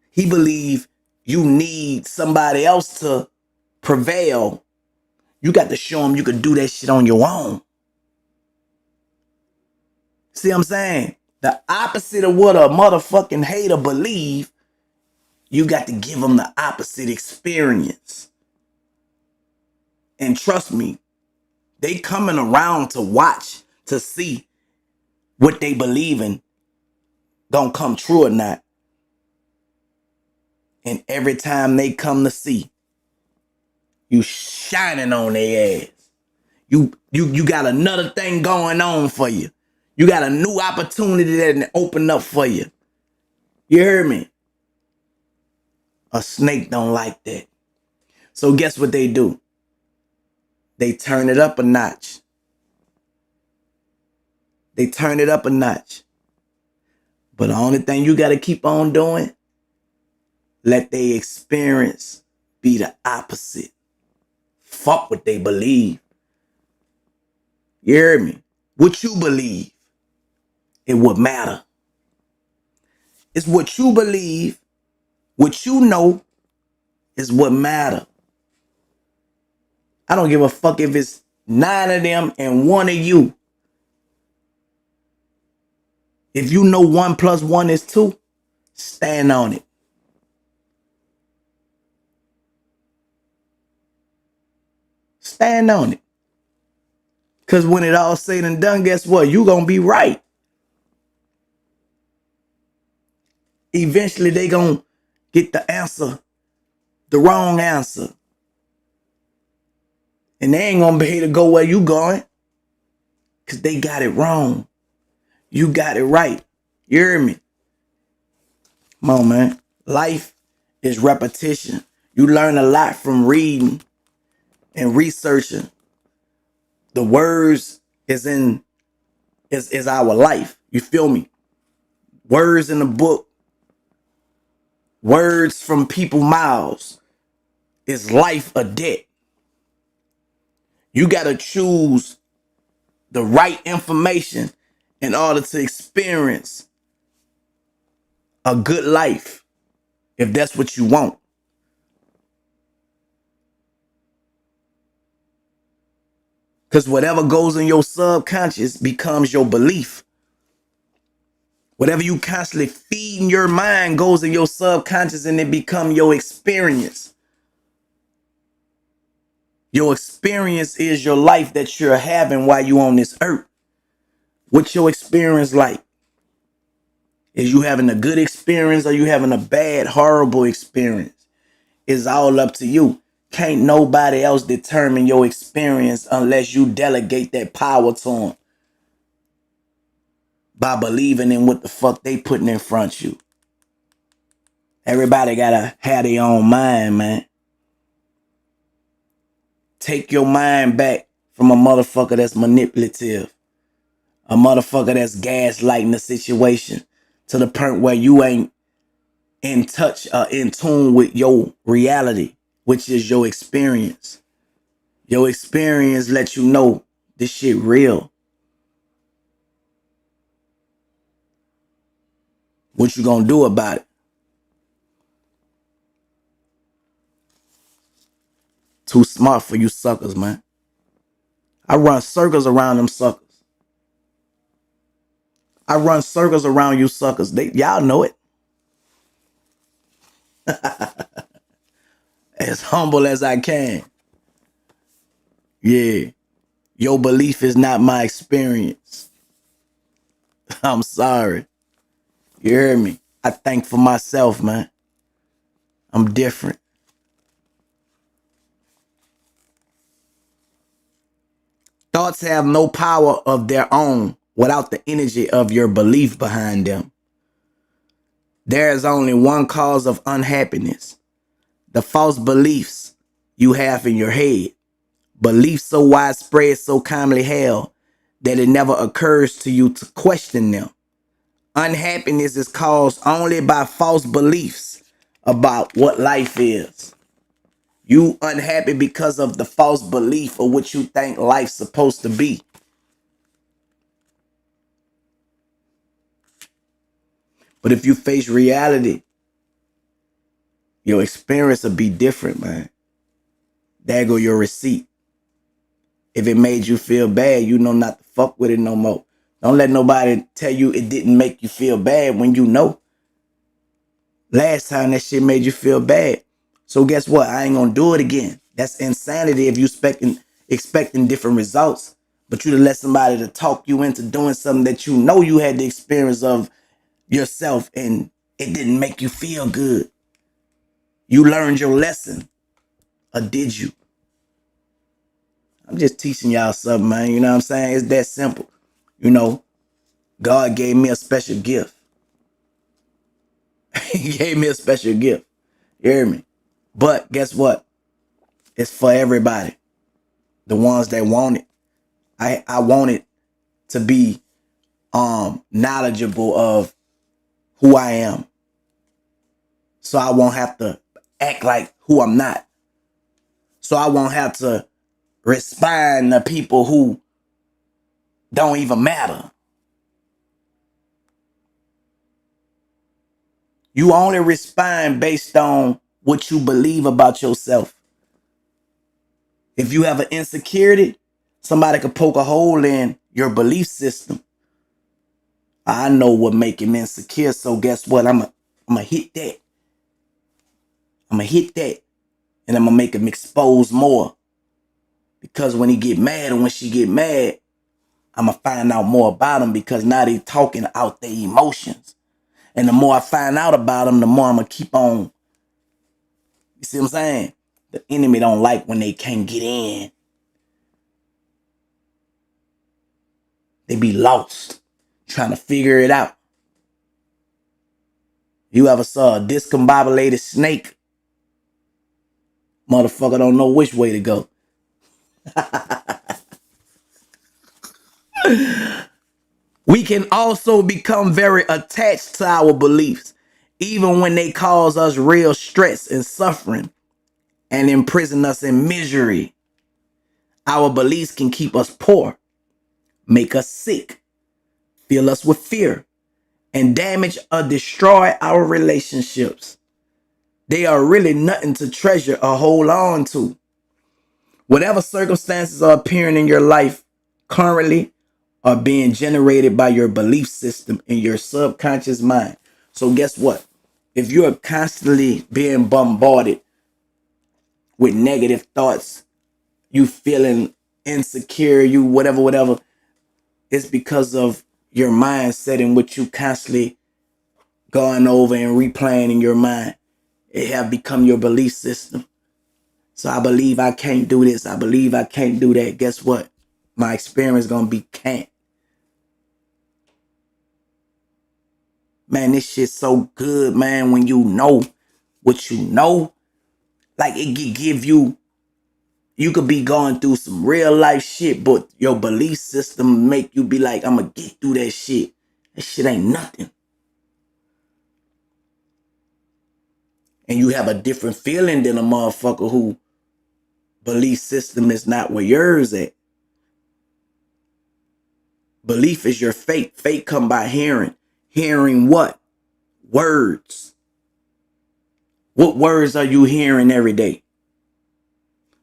He believe you need somebody else to prevail. You got to show him you could do that shit on your own. See what I'm saying? The opposite of what a motherfucking hater believe, you got to give them the opposite experience. And trust me, they coming around to watch, to see what they believe in gonna come true or not. And every time they come to see, you shining on their ass. You got another thing going on for you. You got a new opportunity that open up for you. You heard me? A snake don't like that. So guess what they do? They turn it up a notch. They turn it up a notch. But the only thing you got to keep on doing, let their experience be the opposite. Fuck what they believe. You hear me? What you believe, it would matter. It's what you believe, what you know is what matter. I don't give a fuck if it's 9 of them and 1 of you. If you know 1 + 1 is 2, stand on it. Stand on it. Because when it all said and done, guess what? You gonna be right. Eventually they gonna get the answer, the wrong answer. And they ain't gonna be able to go where you going. Because they got it wrong. You got it right. You hear me? Come on, man. Life is repetition. You learn a lot from reading and researching. The words is our life. You feel me? Words in the book, words from people's mouths is life or death. You got to choose the right information in order to experience a good life, if that's what you want. Because whatever goes in your subconscious becomes your belief. Whatever you constantly feeding your mind goes in your subconscious and it become your experience. Your experience is your life that you're having while you on this earth. What's your experience like? Is you having a good experience or you having a bad, horrible experience? It's all up to you. Can't nobody else determine your experience unless you delegate that power to them by believing in what the fuck they putting in front of you. Everybody gotta have their own mind, man. Take your mind back from a motherfucker that's manipulative, a motherfucker that's gaslighting the situation to the point where you ain't in touch, in tune with your reality, which is your experience. Your experience lets you know this shit real. What you gonna do about it? Too smart for you suckers, man. I run circles around them suckers. I run circles around you suckers. Y'all know it. As humble as I can. Yeah. Your belief is not my experience. I'm sorry. You hear me? I think for myself, man. I'm different. Thoughts have no power of their own without the energy of your belief behind them. There is only one cause of unhappiness: the false beliefs you have in your head. Beliefs so widespread, so commonly held, that it never occurs to you to question them. Unhappiness is caused only by false beliefs about what life is. You unhappy because of the false belief of what you think life's supposed to be. But if you face reality, your experience will be different, man. There go your receipt. If it made you feel bad, you know not to fuck with it no more. Don't let nobody tell you it didn't make you feel bad when you know. Last time that shit made you feel bad. So guess what? I ain't gonna do it again. That's insanity if you expecting different results. But you to let somebody to talk you into doing something that you know you had the experience of yourself and it didn't make you feel good. You learned your lesson. Or did you? I'm just teaching y'all something, man. You know what I'm saying? It's that simple. You know, God gave me a special gift. He gave me a special gift. You hear me? But guess what? It's for everybody. The ones that want it. I want it to be knowledgeable of who I am. So I won't have to act like who I'm not. So I won't have to respond to people who don't even matter. You only respond based on what you believe about yourself. If you have an insecurity, somebody could poke a hole in your belief system. I know what make him insecure, so guess what? I'm gonna hit that. I'm gonna hit that, and I'm gonna make him expose more. Because when he get mad or when she get mad, I'm gonna find out more about him because now they talking out their emotions. And the more I find out about them, the more I'm gonna keep on. You see what I'm saying? The enemy don't like when they can't get in. They be lost, trying to figure it out. You ever saw a discombobulated snake? Motherfucker don't know which way to go. We can also become very attached to our beliefs, even when they cause us real stress and suffering and imprison us in misery. Our beliefs can keep us poor, make us sick, fill us with fear, and damage or destroy our relationships. They are really nothing to treasure or hold on to. Whatever circumstances are appearing in your life currently are being generated by your belief system in your subconscious mind. So guess what? If you're constantly being bombarded with negative thoughts, you feeling insecure, you whatever, it's because of your mindset in which you constantly going over and replaying in your mind. It have become your belief system. So I believe I can't do this. I believe I can't do that. Guess what? My experience gonna be can't. Man, this shit's so good, man, when you know what you know. Like it could give you, you could be going through some real life shit, but your belief system make you be like, I'm gonna get through that shit. That shit ain't nothing. And you have a different feeling than a motherfucker who belief system is not where yours at. Belief is your faith. Faith come by hearing. Hearing what? Words. What words are you hearing every day?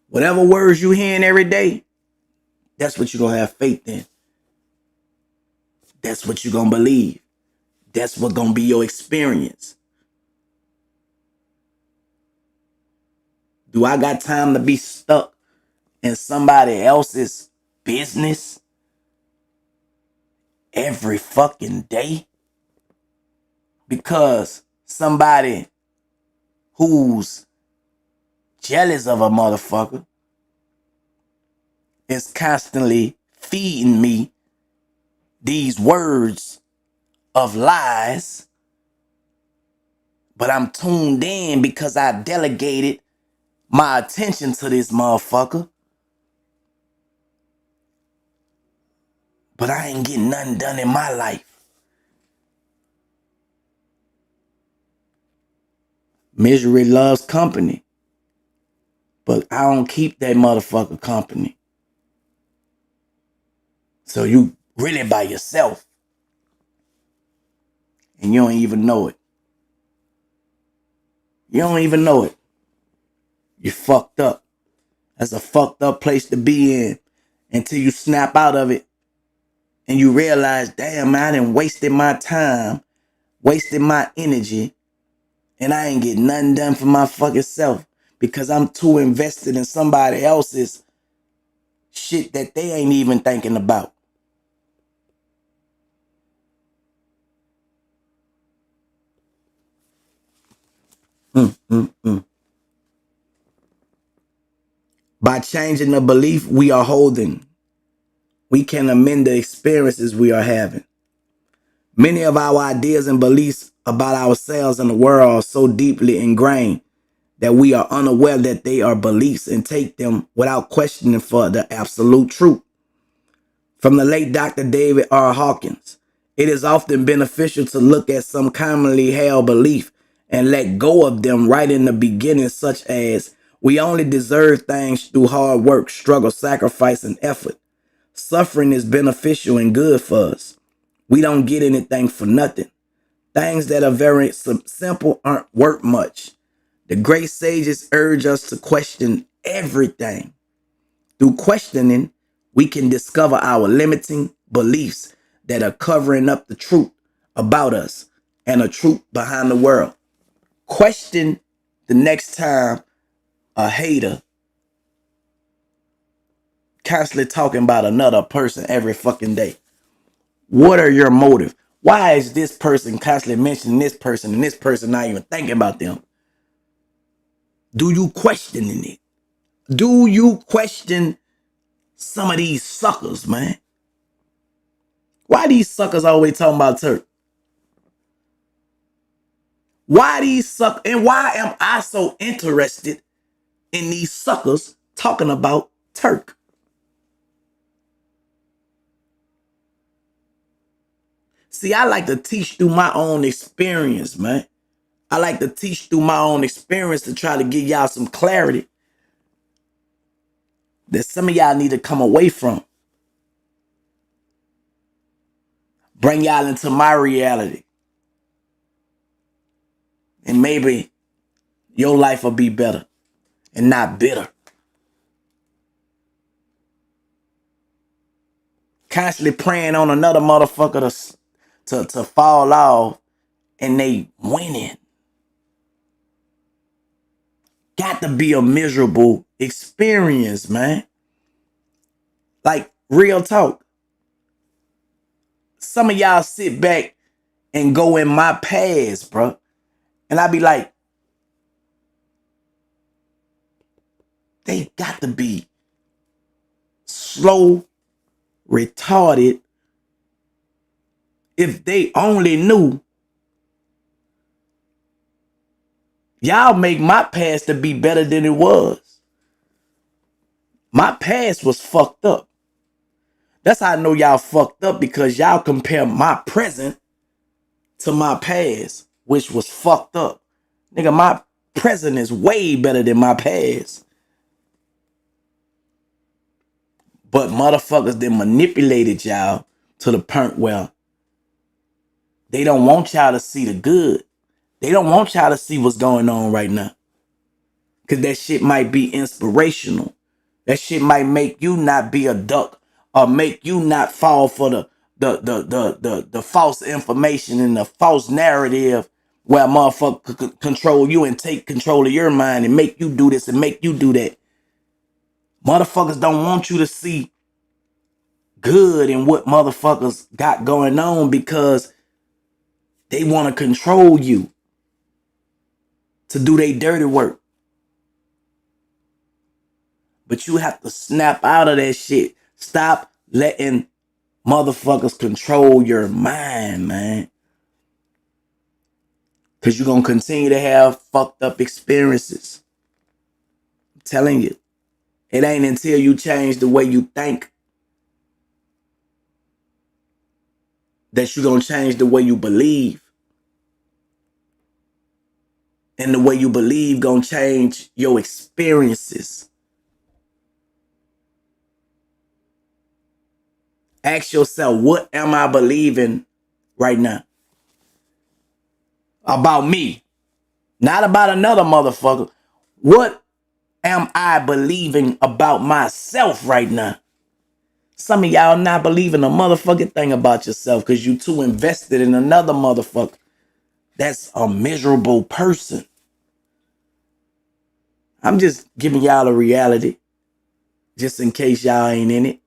Whatever words you hearing every day, that's what you're going to have faith in. That's what you're going to believe. That's what going to be your experience. Do I got time to be stuck in somebody else's business every fucking day? Because somebody who's jealous of a motherfucker is constantly feeding me these words of lies, but I'm tuned in because I delegated my attention to this motherfucker, but I ain't getting nothing done in my life. Misery loves company, but I don't keep that motherfucker company. So you really by yourself, and you don't even know it. You don't even know it. You're fucked up. That's a fucked up place to be in until you snap out of it and you realize, damn, man, I done wasted my time, wasted my energy, and I ain't getting nothing done for my fucking self because I'm too invested in somebody else's shit that they ain't even thinking about. By changing the belief we are holding, we can amend the experiences we are having. Many of our ideas and beliefs about ourselves and the world are so deeply ingrained that we are unaware that they are beliefs and take them without questioning for the absolute truth. From the late Dr. David R. Hawkins, it is often beneficial to look at some commonly held belief and let go of them right in the beginning, such as we only deserve things through hard work, struggle, sacrifice, and effort. Suffering is beneficial and good for us. We don't get anything for nothing. Things that are very simple aren't worth much. The great sages urge us to question everything. Through questioning, we can discover our limiting beliefs that are covering up the truth about us and the truth behind the world. Question the next time a hater constantly talking about another person every fucking day. What are your motives? Why is this person constantly mentioning this person and this person not even thinking about them? Do you question it? Do you question some of these suckers, man? Why these suckers always talking about Turk? Why these suckers? And why am I so interested in these suckers talking about Turk? See, I like to teach through my own experience, man. I like to teach through my own experience to try to give y'all some clarity that some of y'all need to come away from. Bring y'all into my reality. And maybe your life will be better and not bitter. constantly praying on another motherfucker to fall off, and they winning. Got to be a miserable experience, man. Like, real talk. Some of y'all sit back and go in my past, bro. And I be like, they got to be slow, retarded, if they only knew. Y'all make my past to be better than it was. My past was fucked up. That's how I know y'all fucked up, because y'all compare my present to my past, which was fucked up. Nigga, my present is way better than my past. But motherfuckers then manipulated y'all to the point where they don't want y'all to see the good. They don't want y'all to see what's going on right now. Because that shit might be inspirational. That shit might make you not be a duck, or make you not fall for the false information and the false narrative where a motherfucker could control you and take control of your mind and make you do this and make you do that. Motherfuckers don't want you to see good in what motherfuckers got going on, because they want to control you to do their dirty work. But you have to snap out of that shit. Stop letting motherfuckers control your mind, man. Because you're going to continue to have fucked up experiences. I'm telling you. It ain't until you change the way you think that you're going to change the way you believe. And the way you believe going to change your experiences. Ask yourself, what am I believing right now? About me. Not about another motherfucker. What am I believing about myself right now? Some of y'all not believing a motherfucking thing about yourself because you too invested in another motherfucker. That's a miserable person. I'm just giving y'all a reality, just in case y'all ain't in it.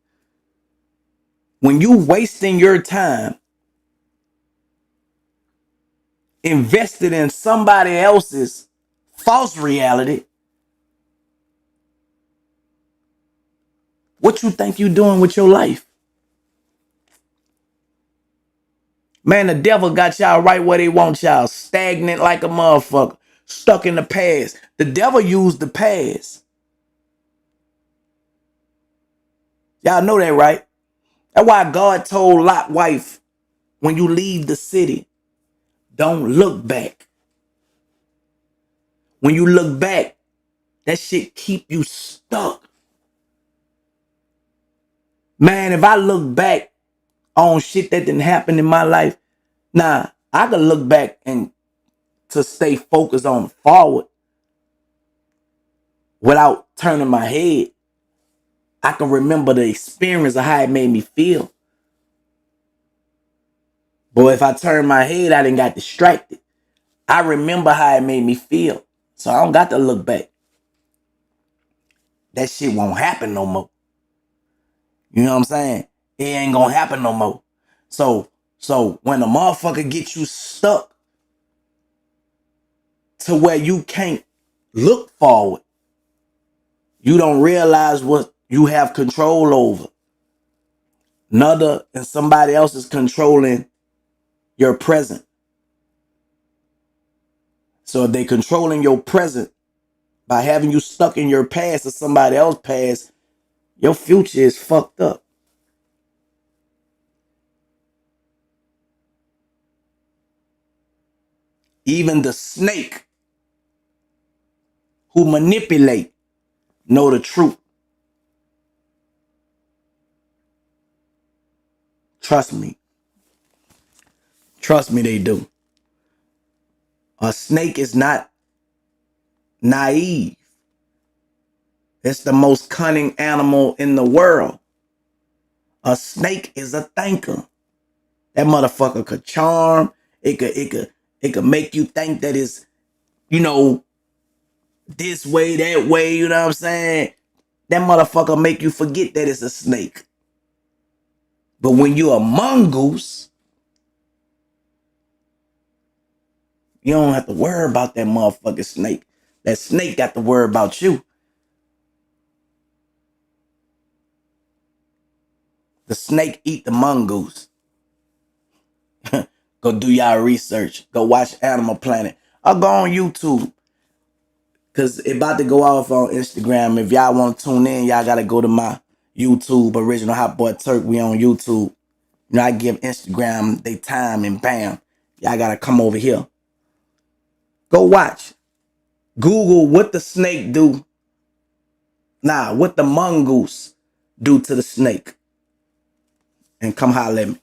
When you wasting your time invested in somebody else's false reality, what you think you doing with your life? Man, the devil got y'all right where they want y'all. Stagnant like a motherfucker. Stuck in the past. The devil used the past. Y'all know that, right? That's why God told Lot's wife, when you leave the city, don't look back. When you look back, that shit keep you stuck. Man, if I look back on shit that didn't happen in my life, nah, I can look back and to stay focused on forward without turning my head. I can remember the experience of how it made me feel. But if I turn my head, I done got distracted. I remember how it made me feel. So I don't got to look back. That shit won't happen no more. You know what I'm saying? It ain't gonna happen no more. So when a motherfucker gets you stuck to where you can't look forward, you don't realize what you have control over. Another and somebody else is controlling your present. So if they controlling your present by having you stuck in your past or somebody else's past, your future is fucked up. Even the snake who manipulate know the truth. Trust me. Trust me, they do. A snake is not naive. It's the most cunning animal in the world. A snake is a thinker. That motherfucker could charm. It could make you think that it's, you know, this way, that way, you know what I'm saying? That motherfucker make you forget that it's a snake. But when you're a mongoose, you don't have to worry about that motherfucking snake. That snake got to worry about you. The snake eat the mongoose. Go do y'all research. Go watch Animal Planet. I'll go on YouTube. Cause it about to go off on Instagram. If y'all want to tune in, y'all gotta go to my YouTube, Original Hot Boy Turk. We on YouTube. You know, I give Instagram they time and bam. Y'all gotta come over here. Go watch. Google what the snake do. Nah, what the mongoose do to the snake. And come holler at me.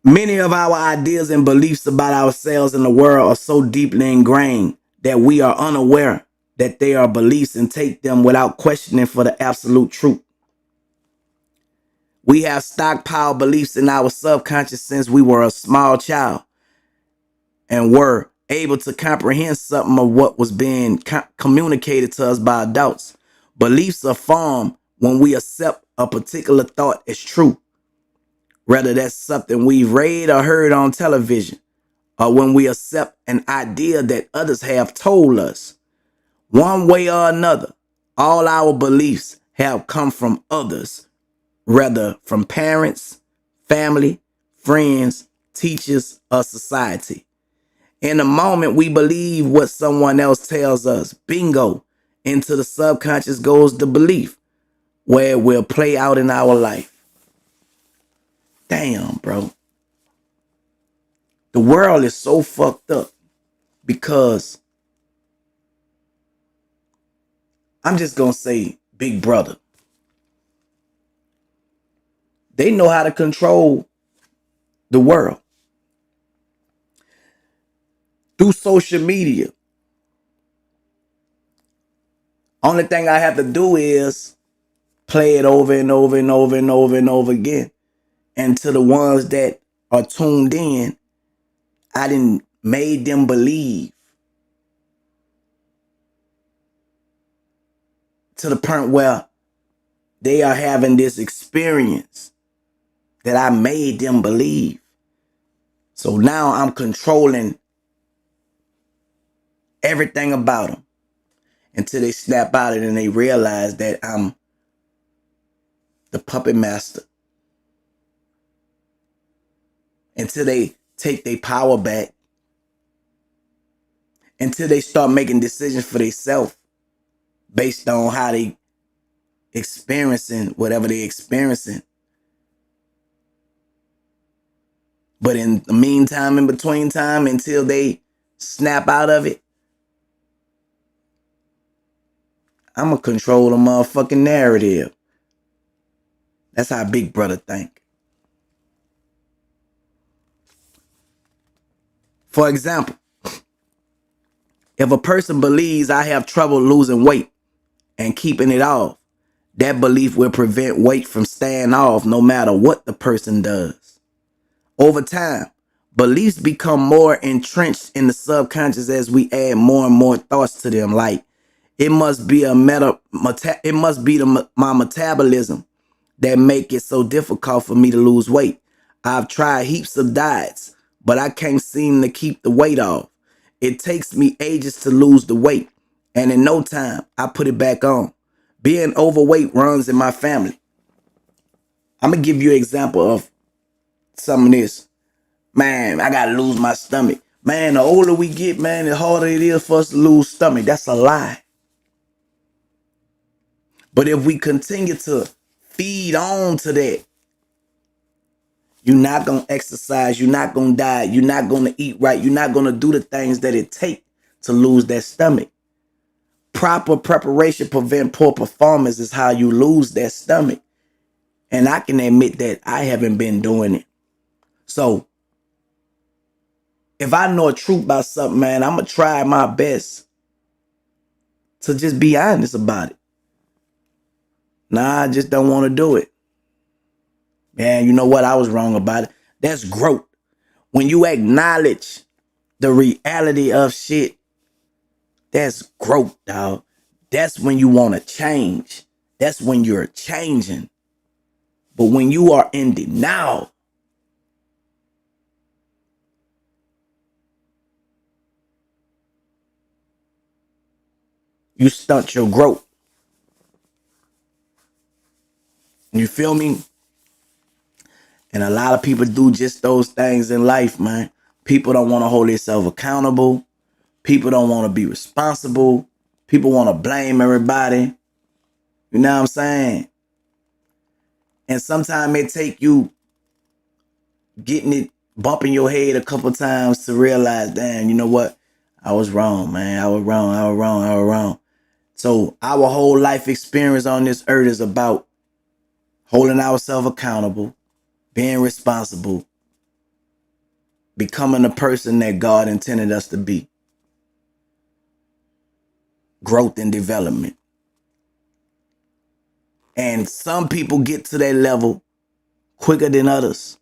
Many of our ideas and beliefs about ourselves and the world are so deeply ingrained that we are unaware that they are beliefs and take them without questioning for the absolute truth. We have stockpiled beliefs in our subconscious since we were a small child and were able to comprehend something of what was being communicated to us by adults. Beliefs are formed when we accept a particular thought as true, whether that's something we've read or heard on television, or when we accept an idea that others have told us. One way or another, all our beliefs have come from others, whether from parents, family, friends, teachers, or society. In the moment we believe what someone else tells us, bingo, into the subconscious goes the belief, where it will play out in our life. Damn, bro. The world is so fucked up because I'm just gonna say Big Brother. They know how to control the world through social media. Only thing I have to do is play it over and over and over and over and over again. And to the ones that are tuned in, I didn't made them believe to the point where they are having this experience that I made them believe. So now I'm controlling everything about them until they snap out of it and they realize that I'm the puppet master. Until they take their power back. Until they start making decisions for themselves based on how they experiencing whatever they experiencing. But in the meantime, in between time, until they snap out of it, I'm going to control the motherfucking narrative. That's how Big Brother think. For example, if a person believes I have trouble losing weight and keeping it off, that belief will prevent weight from staying off no matter what the person does. Over time, beliefs become more entrenched in the subconscious as we add more and more thoughts to them, like it must be my metabolism that make it so difficult for me to lose weight. I've tried heaps of diets, but I can't seem to keep the weight off. It takes me ages to lose the weight, and in no time, I put it back on. Being overweight runs in my family. I'm going to give you an example of some of this. Man, I got to lose my stomach. Man, the older we get, man, the harder it is for us to lose stomach. That's a lie. But if we continue to feed on to that, you're not going to exercise. You're not going to diet. You're not going to eat right. You're not going to do the things that it takes to lose that stomach. Proper preparation prevent poor performance is how you lose that stomach. And I can admit that I haven't been doing it. So if I know a truth about something, man, I'm going to try my best to just be honest about it. Nah, I just don't want to do it. Man, you know what? I was wrong about it. That's growth. When you acknowledge the reality of shit, that's growth, dog. That's when you want to change. That's when you're changing. But when you are in denial, you stunt your growth. You feel me? And a lot of people do just those things in life, man. People don't want to hold themselves accountable. People don't want to be responsible. People want to blame everybody. You know what I'm saying? And sometimes it take you getting it, bumping your head a couple times to realize, damn, you know what? I was wrong, man. I was wrong. I was wrong. I was wrong. So our whole life experience on this earth is about holding ourselves accountable, being responsible, becoming the person that God intended us to be. Growth and development. And some people get to that level quicker than others,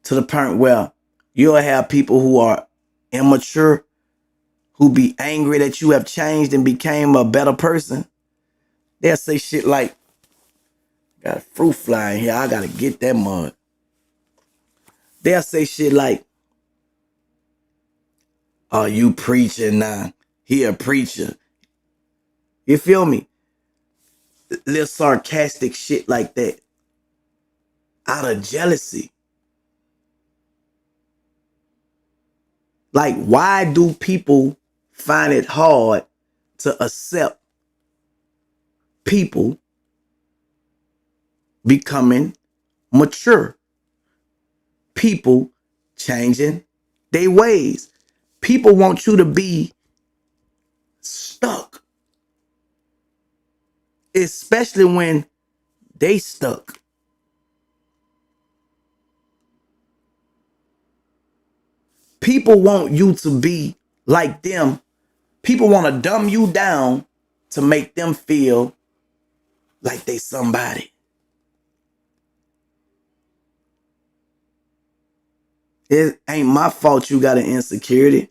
to the point where you'll have people who are immature, who be angry that you have changed and became a better person. They'll say shit like, got a fruit fly in here, I gotta get that mud. They'll say shit like, oh, you preaching now. He a preacher. You feel me? Little sarcastic shit like that. Out of jealousy. Like, why do people find it hard to accept people becoming mature? People changing their ways. People want you to be stuck. Especially when they stuck. People want you to be like them. People want to dumb you down to make them feel like they somebody. It ain't my fault you got an insecurity.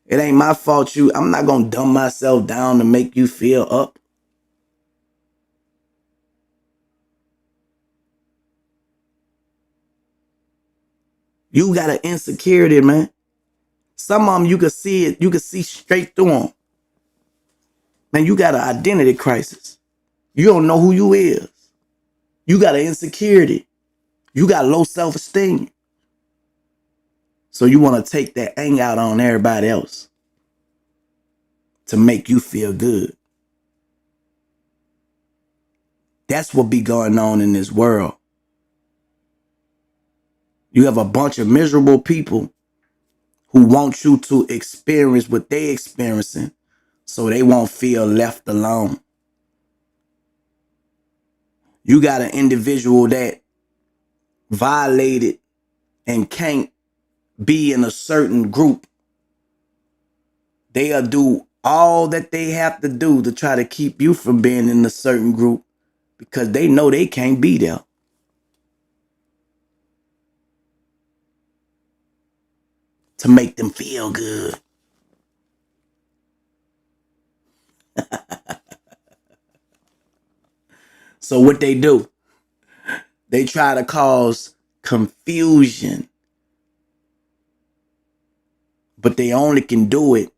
It ain't my fault I'm not going to dumb myself down to make you feel up. You got an insecurity, man. Some of them you can see it. You can see straight through them. Man, you got an identity crisis. You don't know who you is. You got an insecurity. You got low self-esteem. So you want to take that anger out on everybody else to make you feel good. That's what be going on in this world. You have a bunch of miserable people who want you to experience what they experiencing so they won't feel left alone. You got an individual that violated and can't be in a certain group. They'll do all that they have to do to try to keep you from being in a certain group because they know they can't be there. To make them feel good. So what they do, they try to cause confusion, but they only can do it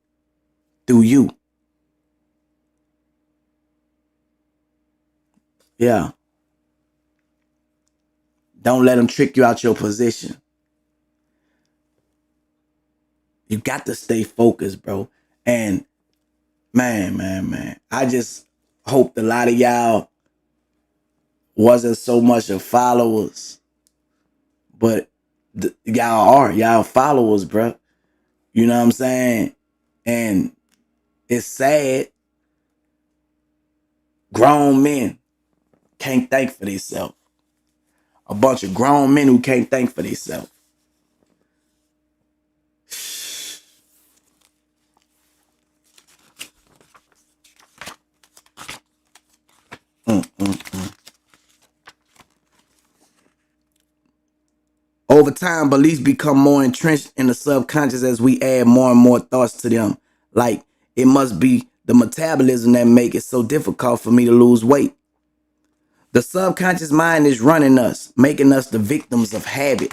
through you. Yeah. Don't let them trick you out your position. You got to stay focused, bro. And man. I just hope a lot of y'all wasn't so much of followers, but y'all followers, bro. You know what I'm saying? And it's sad. Grown men can't think for themselves. A bunch of grown men who can't think for themselves. Over time, beliefs become more entrenched in the subconscious as we add more and more thoughts to them. Like, it must be the metabolism that make it so difficult for me to lose weight. The subconscious mind is running us, making us the victims of habit.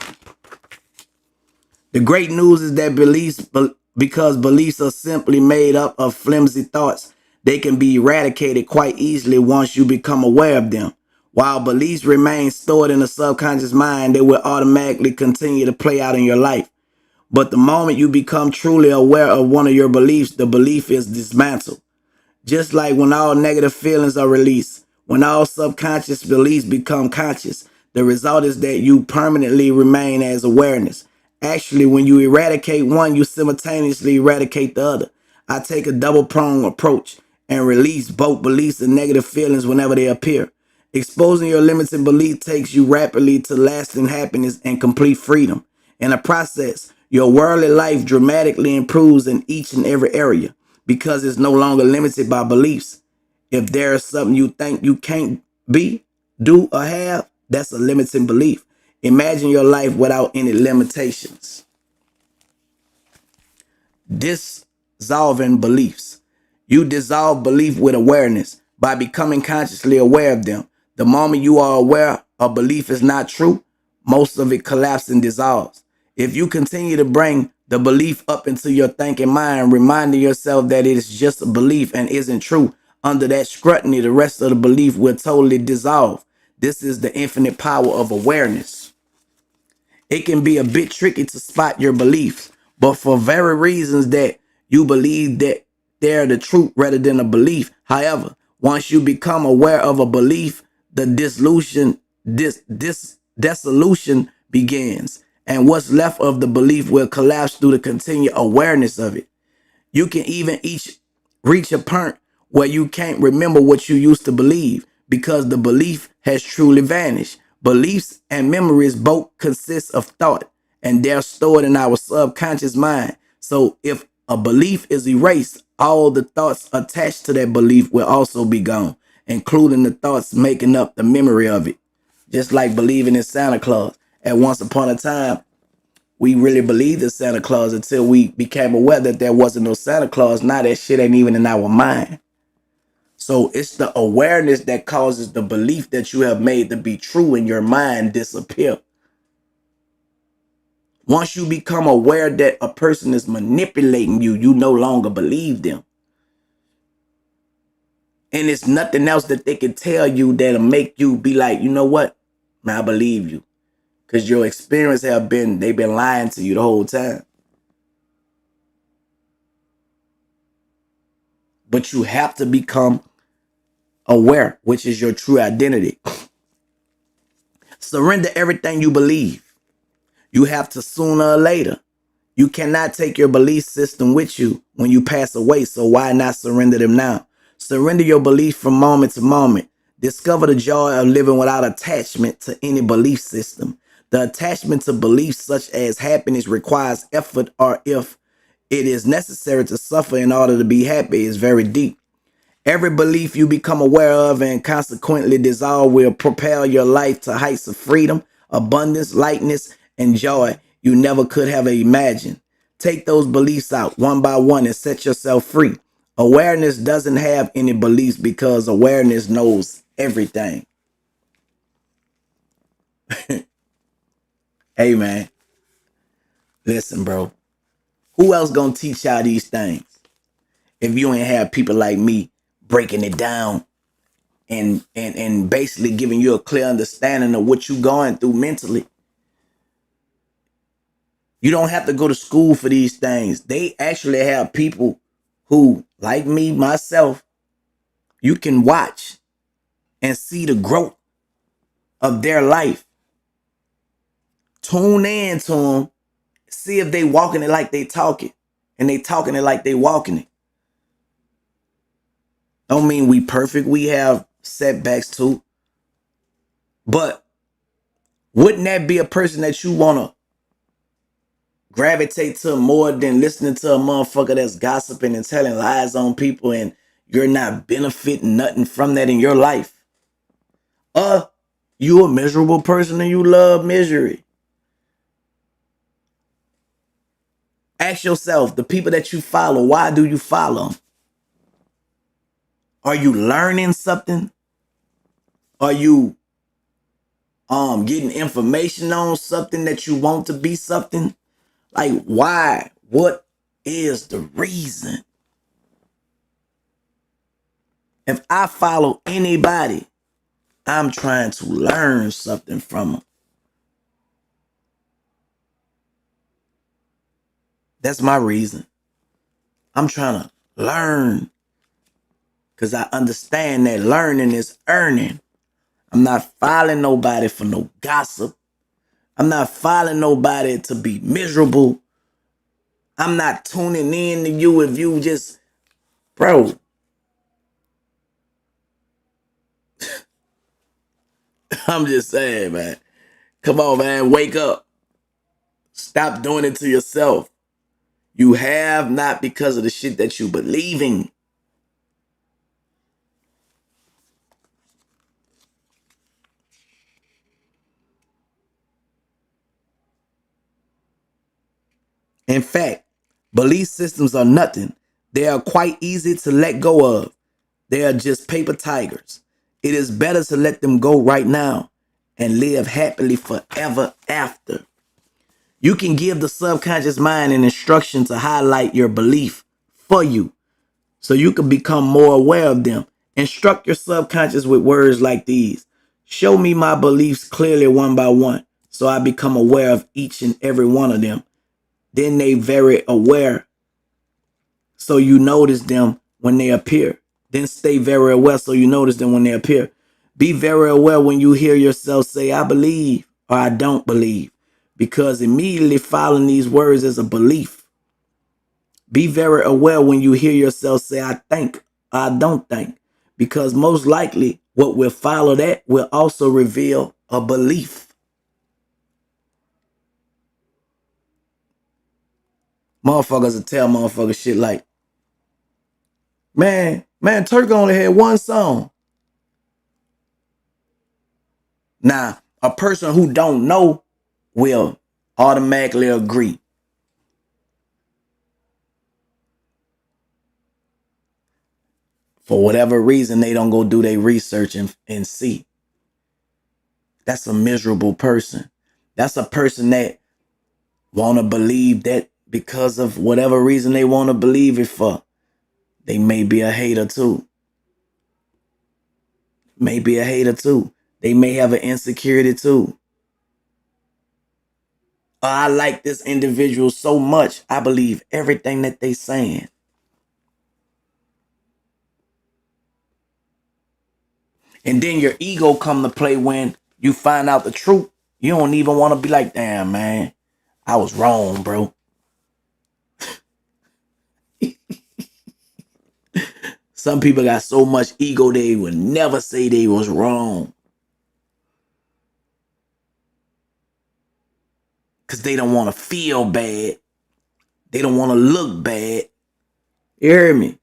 The great news is that because beliefs are simply made up of flimsy thoughts, they can be eradicated quite easily once you become aware of them. While beliefs remain stored in the subconscious mind, they will automatically continue to play out in your life. But the moment you become truly aware of one of your beliefs, the belief is dismantled. Just like when all negative feelings are released, when all subconscious beliefs become conscious, the result is that you permanently remain as awareness. Actually, when you eradicate one, you simultaneously eradicate the other. I take a double-pronged approach and release both beliefs and negative feelings whenever they appear. Exposing your limiting belief takes you rapidly to lasting happiness and complete freedom. In the process, your worldly life dramatically improves in each and every area because it's no longer limited by beliefs. If there is something you think you can't be, do, or have, that's a limiting belief. Imagine your life without any limitations. Dissolving beliefs. You dissolve belief with awareness by becoming consciously aware of them. The moment you are aware a belief is not true, most of it collapses and dissolves. If you continue to bring the belief up into your thinking mind, reminding yourself that it is just a belief and isn't true, under that scrutiny, the rest of the belief will totally dissolve. This is the infinite power of awareness. It can be a bit tricky to spot your beliefs, but for very reasons that you believe that they're the truth rather than a belief. However, once you become aware of a belief, the dissolution begins, and what's left of the belief will collapse through the continued awareness of it. You can even reach a point where you can't remember what you used to believe because the belief has truly vanished. Beliefs and memories both consist of thought, and they're stored in our subconscious mind. So if a belief is erased, all the thoughts attached to that belief will also be gone, including the thoughts making up the memory of it. Just like believing in Santa Claus. At once upon a time, we really believed in Santa Claus until we became aware that there wasn't no Santa Claus. Now that shit ain't even in our mind. So it's the awareness that causes the belief that you have made to be true in your mind disappear. Once you become aware that a person is manipulating you, you no longer believe them. And it's nothing else that they can tell you that'll make you be like, you know what? Man, I believe you. Because your experience they've been lying to you the whole time. But you have to become aware, which is your true identity. Surrender everything you believe. You have to sooner or later. You cannot take your belief system with you when you pass away, so why not surrender them now? Surrender your belief from moment to moment. Discover the joy of living without attachment to any belief system. The attachment to beliefs such as happiness requires effort, or if it is necessary to suffer in order to be happy, is very deep. Every belief you become aware of and consequently dissolve will propel your life to heights of freedom, abundance, lightness, and joy you never could have imagined. Take those beliefs out one by one and set yourself free. Awareness doesn't have any beliefs because awareness knows everything. Hey, man. Listen, bro. Who else gonna teach y'all these things if you ain't have people like me breaking it down and basically giving you a clear understanding of what you going through mentally? You don't have to go to school for these things. They actually have people who, like me, myself, you can watch and see the growth of their life. Tune in to them, see if they walking it like they talking, and they talking it like they walking it. Don't mean we perfect. We have setbacks too. But wouldn't that be a person that you want to gravitate to more than listening to a motherfucker that's gossiping and telling lies on people and you're not benefiting nothing from that in your life? You a miserable person and you love misery. Ask yourself, the people that you follow, why do you follow them? Are you learning something? Are you getting information on something that you want to be something? Like, why? What is the reason? If I follow anybody, I'm trying to learn something from them. That's my reason. I'm trying to learn because I understand that learning is earning. I'm not following nobody for no gossip. I'm not following nobody to be miserable. I'm not tuning in to you if you just, bro. I'm just saying, man. Come on, man. Wake up. Stop doing it to yourself. You have not because of the shit that you believe in. In fact, belief systems are nothing. They are quite easy to let go of. They are just paper tigers. It is better to let them go right now and live happily forever after. You can give the subconscious mind an instruction to highlight your belief for you so you can become more aware of them. Instruct your subconscious with words like these. Show me my beliefs clearly one by one so I become aware of each and every one of them. Then they very aware so you notice them when they appear. Then stay very aware so you notice them when they appear. Be very aware when you hear yourself say, I believe or I don't believe, because immediately following these words is a belief. Be very aware when you hear yourself say, I think or I don't think, because most likely what will follow that will also reveal a belief. Motherfuckers will tell motherfuckers shit like, man, Turk only had one song. Now, a person who don't know will automatically agree. For whatever reason, they don't go do their research and see. That's a miserable person. That's a person that want to believe that because of whatever reason they want to believe it for. They may be a hater too. May be a hater too. They may have an insecurity too. I like this individual so much, I believe everything that they saying. And then your ego come to play when you find out the truth. You don't even want to be like, damn, man, I was wrong, bro. Some people got so much ego they would never say they was wrong. Because they don't want to feel bad. They don't want to look bad. You hear me?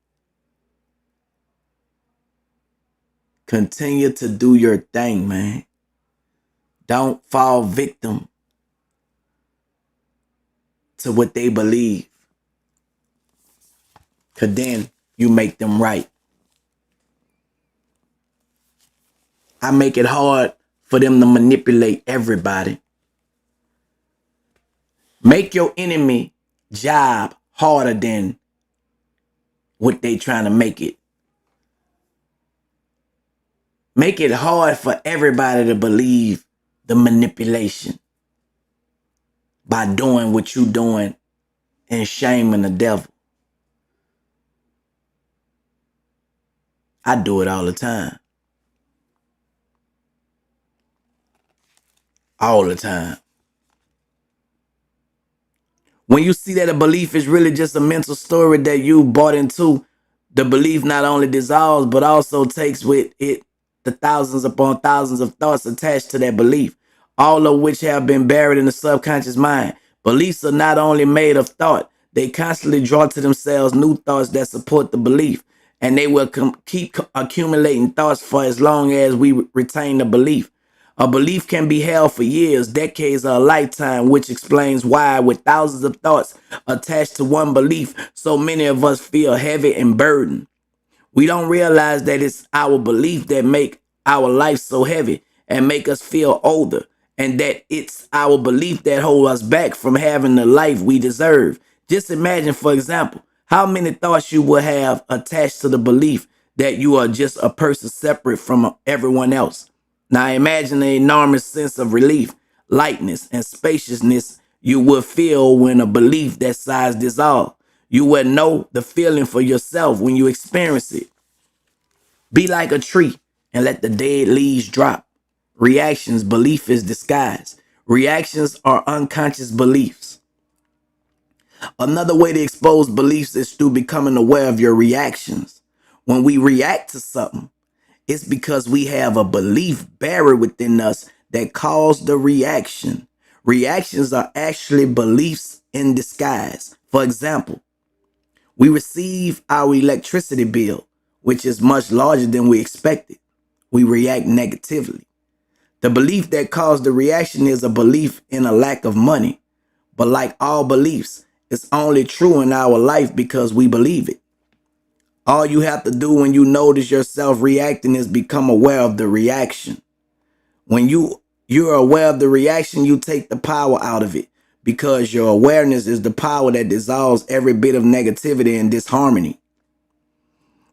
Continue to do your thing, man. Don't fall victim to what they believe. Because then you make them right. I make it hard for them to manipulate everybody. Make your enemy job harder than what they trying to make it. Make it hard for everybody to believe the manipulation by doing what you doing and shaming the devil. I do it all the time. All the time. When you see that a belief is really just a mental story that you bought into, the belief not only dissolves, but also takes with it the thousands upon thousands of thoughts attached to that belief, all of which have been buried in the subconscious mind. Beliefs are not only made of thought, they constantly draw to themselves new thoughts that support the belief, and they will keep accumulating thoughts for as long as we retain the belief. A belief can be held for years, decades, or a lifetime, which explains why, with thousands of thoughts attached to one belief, so many of us feel heavy and burdened. We don't realize that it's our belief that make our life so heavy and make us feel older, and that it's our belief that hold us back from having the life we deserve. Just imagine, for example, how many thoughts you will have attached to the belief that you are just a person separate from everyone else. Now imagine the enormous sense of relief, lightness, and spaciousness you will feel when a belief that size dissolve. You will know the feeling for yourself when you experience it. Be like a tree and let the dead leaves drop. Reactions, belief is disguise. Reactions are unconscious beliefs. Another way to expose beliefs is through becoming aware of your reactions. When we react to something, it's because we have a belief buried within us that caused the reaction. Reactions are actually beliefs in disguise. For example, we receive our electricity bill, which is much larger than we expected. We react negatively. The belief that caused the reaction is a belief in a lack of money. But like all beliefs, it's only true in our life because we believe it. All you have to do when you notice yourself reacting is become aware of the reaction. When you're aware of the reaction, you take the power out of it because your awareness is the power that dissolves every bit of negativity and disharmony.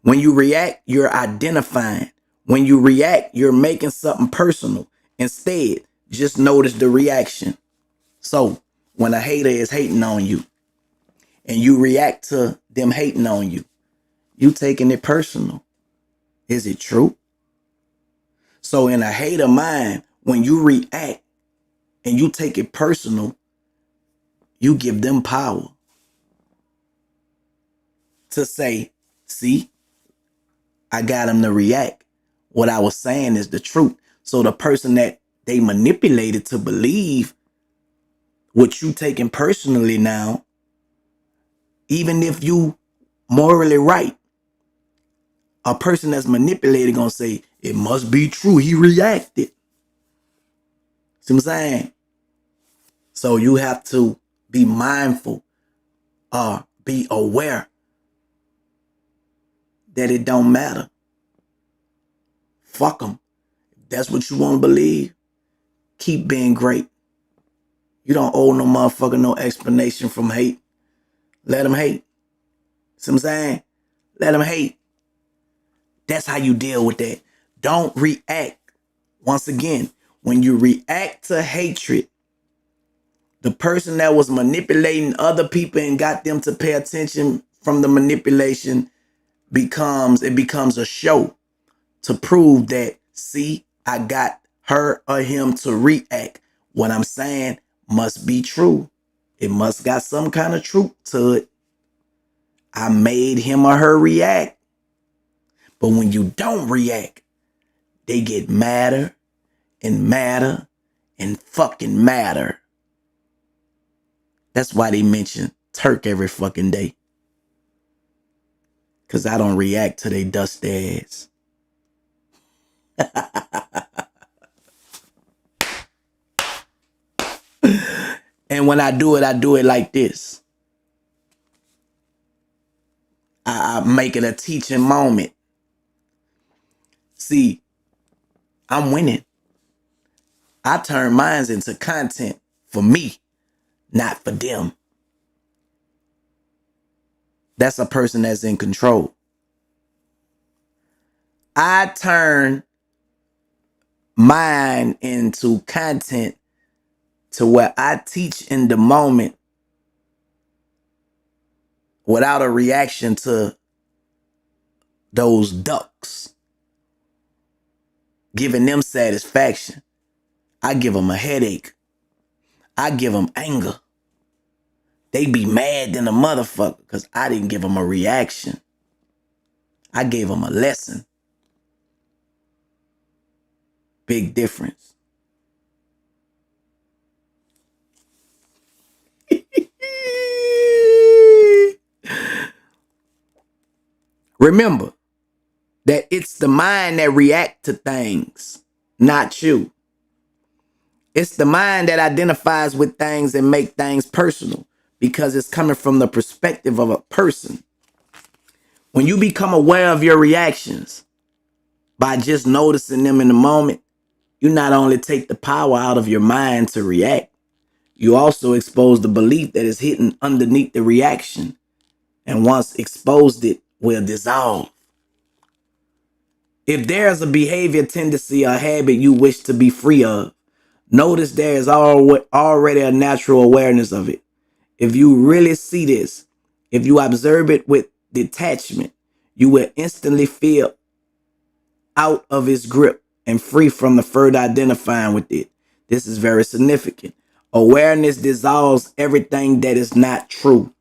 When you react, you're identifying. When you react, you're making something personal. Instead, just notice the reaction. So when a hater is hating on you and you react to them hating on you, you taking it personal. Is it true? So in a hater mind, when you react and you take it personal, you give them power to say, see, I got them to react. What I was saying is the truth. So the person that they manipulated to believe what you taking personally now, even if you morally right, a person that's manipulated gonna say, it must be true. He reacted. See what I'm saying? So you have to be mindful or be aware that it don't matter. Fuck them. If that's what you want to believe, keep being great. You don't owe no motherfucker no explanation from hate. Let them hate. See what I'm saying? Let them hate. That's how you deal with that. Don't react. Once again, when you react to hatred, the person that was manipulating other people and got them to pay attention from the manipulation becomes a show to prove that, see, I got her or him to react. What I'm saying must be true. It must got some kind of truth to it. I made him or her react. But when you don't react, they get madder and madder and fucking madder. That's why they mention Turk every fucking day. Cause I don't react to they dust ass. And when I do it like this. I make it a teaching moment. See, I'm winning. I turn mines into content for me, not for them. That's a person that's in control. I turn mine into content to where I teach in the moment without a reaction to those ducks, giving them satisfaction. I give them a headache. I give them anger. They be mad than a motherfucker because I didn't give them a reaction. I gave them a lesson. Big difference. Remember that it's the mind that reacts to things, not you. It's the mind that identifies with things and make things personal because it's coming from the perspective of a person. When you become aware of your reactions by just noticing them in the moment, you not only take the power out of your mind to react, you also expose the belief that is hidden underneath the reaction. And once exposed, it will dissolve. If there's a behavior, tendency, or habit you wish to be free of, notice there is already a natural awareness of it. If you really see this, if you observe it with detachment, you will instantly feel out of its grip and free from the further identifying with it. This is very significant. Awareness dissolves everything that is not true.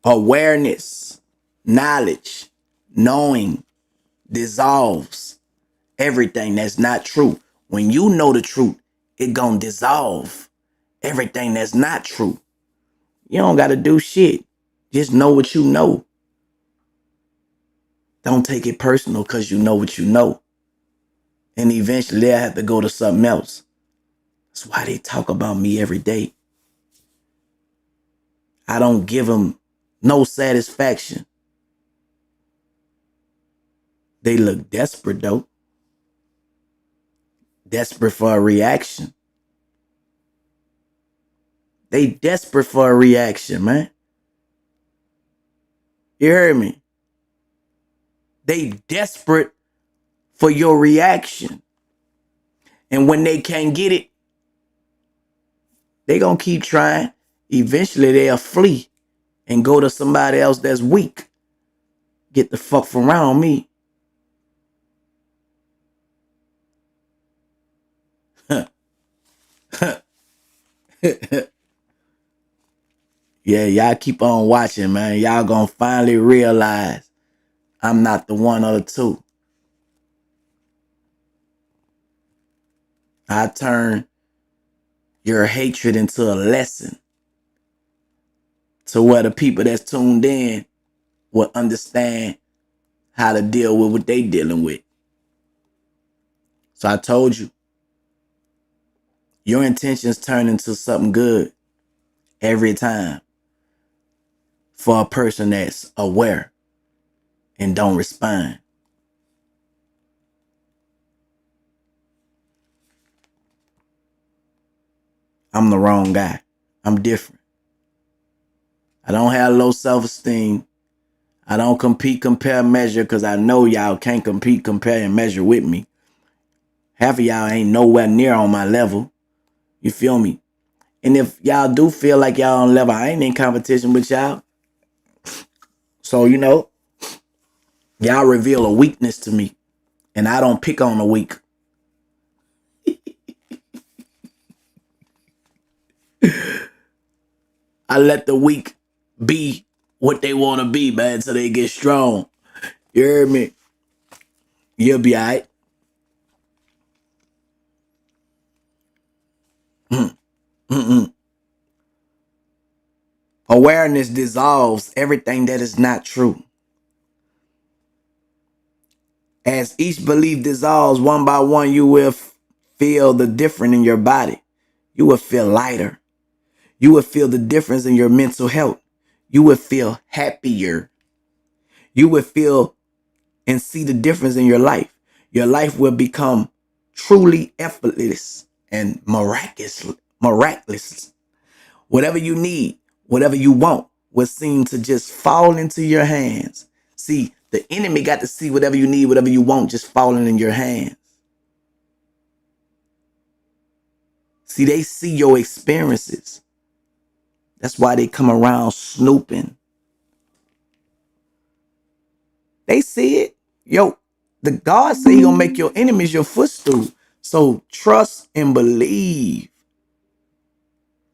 Awareness, knowledge, knowing dissolves everything that's not true. When you know the truth, it gonna dissolve everything that's not true. You don't gotta do shit. Just know what you know. Don't take it personal because you know what you know. And eventually they'll have to go to something else. That's why they talk about me every day. I don't give them no satisfaction. They look desperate though. Desperate for a reaction. They desperate for a reaction, man. You heard me? They desperate for your reaction. And when they can't get it, they gonna keep trying. Eventually they'll flee and go to somebody else that's weak. Get the fuck from around me. Yeah, y'all keep on watching, man. Y'all gonna finally realize I'm not the one or the two. I turn your hatred into a lesson to where the people that's tuned in will understand how to deal with what they dealing with. So I told you, your intentions turn into something good every time for a person that's aware and don't respond. I'm the wrong guy. I'm different. I don't have low self-esteem. I don't compete, compare, measure because I know y'all can't compete, compare, and measure with me. Half of y'all ain't nowhere near on my level. You feel me? And if y'all do feel like y'all on level, I ain't in competition with y'all. So, y'all reveal a weakness to me. And I don't pick on the weak. I let the weak be what they want to be, man, so they get strong. You heard me? You'll be all right. Awareness dissolves everything that is not true. As each belief dissolves one by one, you will feel the difference in your body. You will feel lighter. You will feel the difference in your mental health. You will feel happier. You will feel and see the difference in your life. Your life will become truly effortless and miraculous. Whatever you need, whatever you want, will seem to just fall into your hands. See, the enemy got to see whatever you need, whatever you want, just falling in your hands. See, they see your experiences. That's why they come around snooping. They see it. Yo, the God say he gonna make your enemies your footstool. So trust and believe.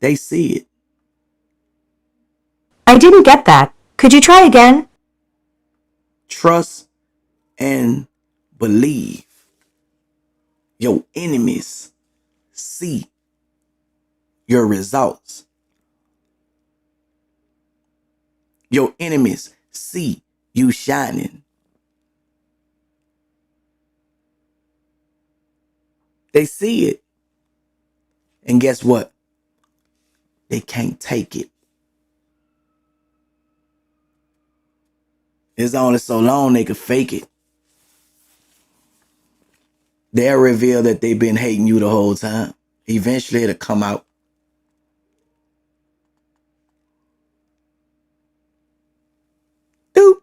They see it. I didn't get that. Could you try again? Trust and believe. Your enemies see your results. Your enemies see you shining. They see it. And guess what? They can't take it. It's only so long they can fake it. They'll reveal that they've been hating you the whole time. Eventually it'll come out. Doop.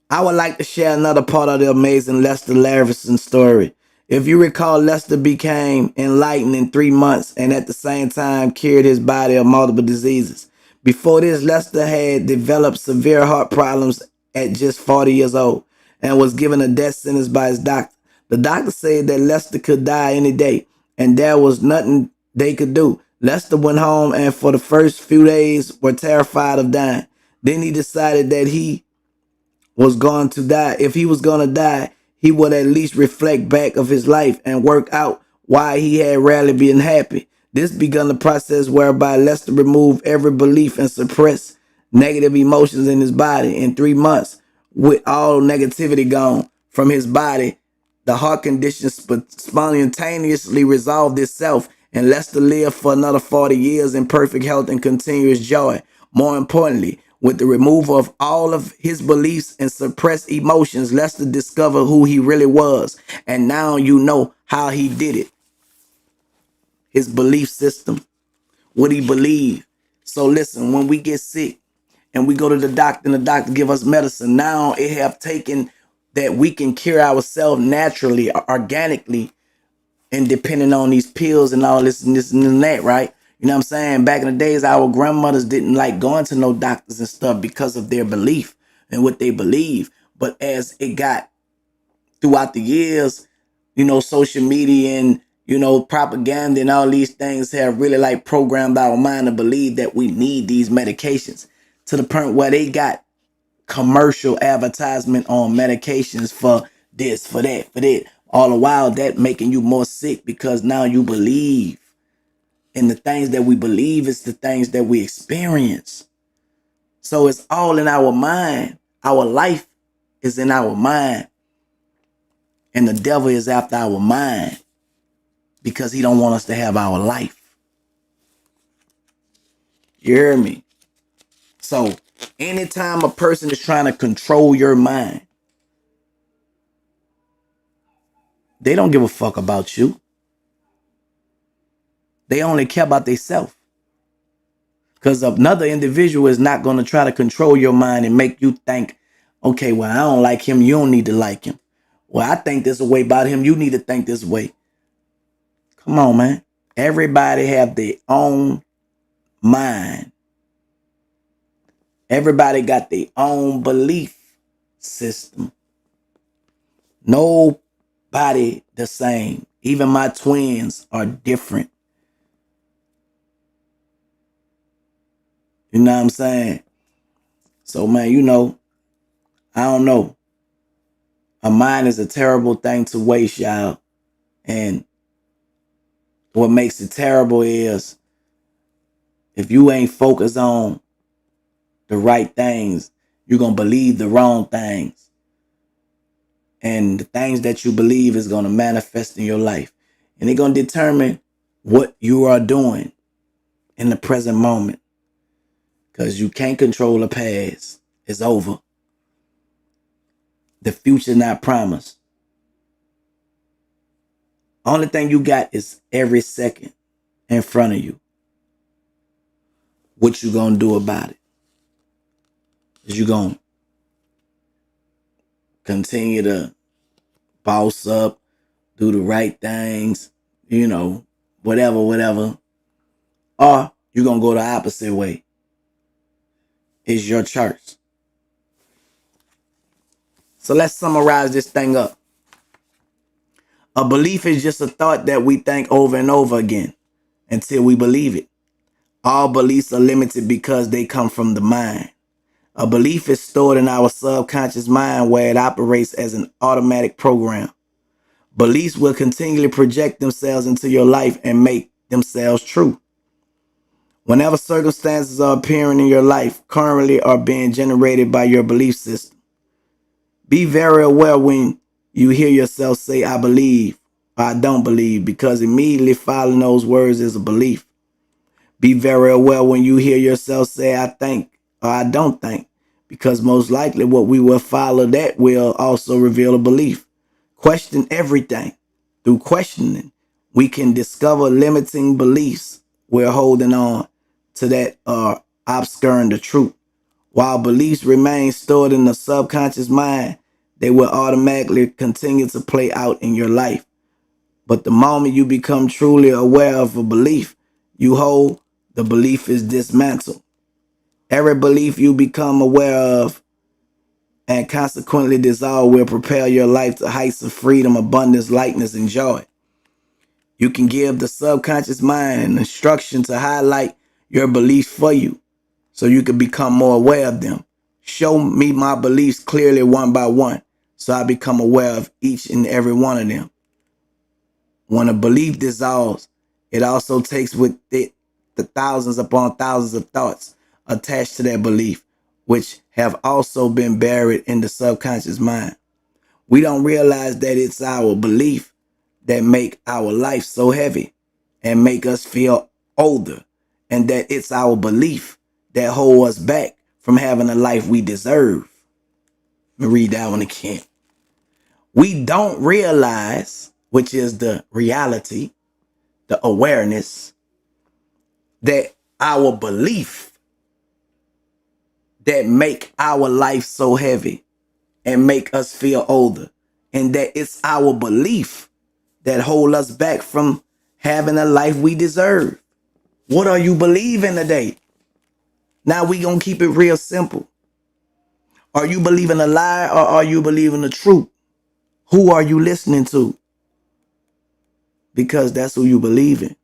I would like to share another part of the amazing Lester Larison story. If you recall, Lester became enlightened in 3 months and at the same time cured his body of multiple diseases. Before this, Lester had developed severe heart problems at just 40 years old and was given a death sentence by his doctor. The doctor said that Lester could die any day and there was nothing they could do. Lester went home and for the first few days were terrified of dying. Then he decided that he was going to die. If he was going to die, he would at least reflect back of his life and work out why he had rarely been happy. This began the process whereby Lester removed every belief and suppressed negative emotions in his body. In 3 months, with all negativity gone from his body, the heart condition spontaneously resolved itself, and Lester lived for another 40 years in perfect health and continuous joy. More importantly, with the removal of all of his beliefs and suppressed emotions, Lester discovered who he really was. And now you know how he did it. His belief system, what he believed. So listen, when we get sick and we go to the doctor and the doctor give us medicine, now it have taken that we can cure ourselves naturally, organically, and depending on these pills and all this and that, right? You know what I'm saying? Back in the days, our grandmothers didn't like going to no doctors and stuff because of their belief and what they believe. But as it got throughout the years, you know, social media and, you know, propaganda and all these things have really like programmed our mind to believe that we need these medications to the point where they got commercial advertisement on medications for this, for that, for that. All the while that making you more sick because now you believe. And the things that we believe is the things that we experience. So it's all in our mind. Our life is in our mind. And the devil is after our mind because he don't want us to have our life. You hear me? So anytime a person is trying to control your mind, they don't give a fuck about you. They only care about themselves. Because another individual is not going to try to control your mind and make you think, okay, well, I don't like him. You don't need to like him. Well, I think this way about him. You need to think this way. Come on, man. Everybody have their own mind. Everybody got their own belief system. Nobody the same. Even my twins are different. You know what I'm saying? So, man, you know, I don't know. A mind is a terrible thing to waste, y'all. And what makes it terrible is if you ain't focused on the right things, you're going to believe the wrong things. And the things that you believe is going to manifest in your life. And they're going to determine what you are doing in the present moment. Because you can't control the past. It's over. The future not promised. Only thing you got is every second in front of you. What you gonna do about it? Is you gonna continue to boss up, do the right things, you know, whatever. Or you gonna go the opposite way. It's your choice. So let's summarize this thing up. A belief is just a thought that we think over and over again until we believe it. All beliefs are limited because they come from the mind. A belief is stored in our subconscious mind where it operates as an automatic program. Beliefs will continually project themselves into your life and make themselves true. Whenever circumstances are appearing in your life, currently are being generated by your belief system. Be very aware when you hear yourself say, I believe, or I don't believe, because immediately following those words is a belief. Be very aware when you hear yourself say, I think, or I don't think, because most likely what we will follow that will also reveal a belief. Question everything. Through questioning, we can discover limiting beliefs we're holding on to that are obscuring the truth. While beliefs remain stored in the subconscious mind, they will automatically continue to play out in your life. But the moment you become truly aware of a belief you hold, the belief is dismantled. Every belief you become aware of and consequently dissolve will propel your life to heights of freedom, abundance, lightness, and joy. You can give the subconscious mind an instruction to highlight your beliefs for you so you can become more aware of them. Show me my beliefs clearly one by one so I become aware of each and every one of them. When a belief dissolves, it also takes with it the thousands upon thousands of thoughts attached to that belief, which have also been buried in the subconscious mind. We don't realize that it's our belief that make our life so heavy and make us feel older, and that it's our belief that hold us back from having a life we deserve. Let me read that one again. We don't realize, which is the reality, the awareness, that our belief that make our life so heavy and make us feel older, and that it's our belief that hold us back from having a life we deserve. What are you believing today? Now we gonna keep it real simple. Are you believing a lie or are you believing the truth? Who are you listening to? Because that's who you believe in.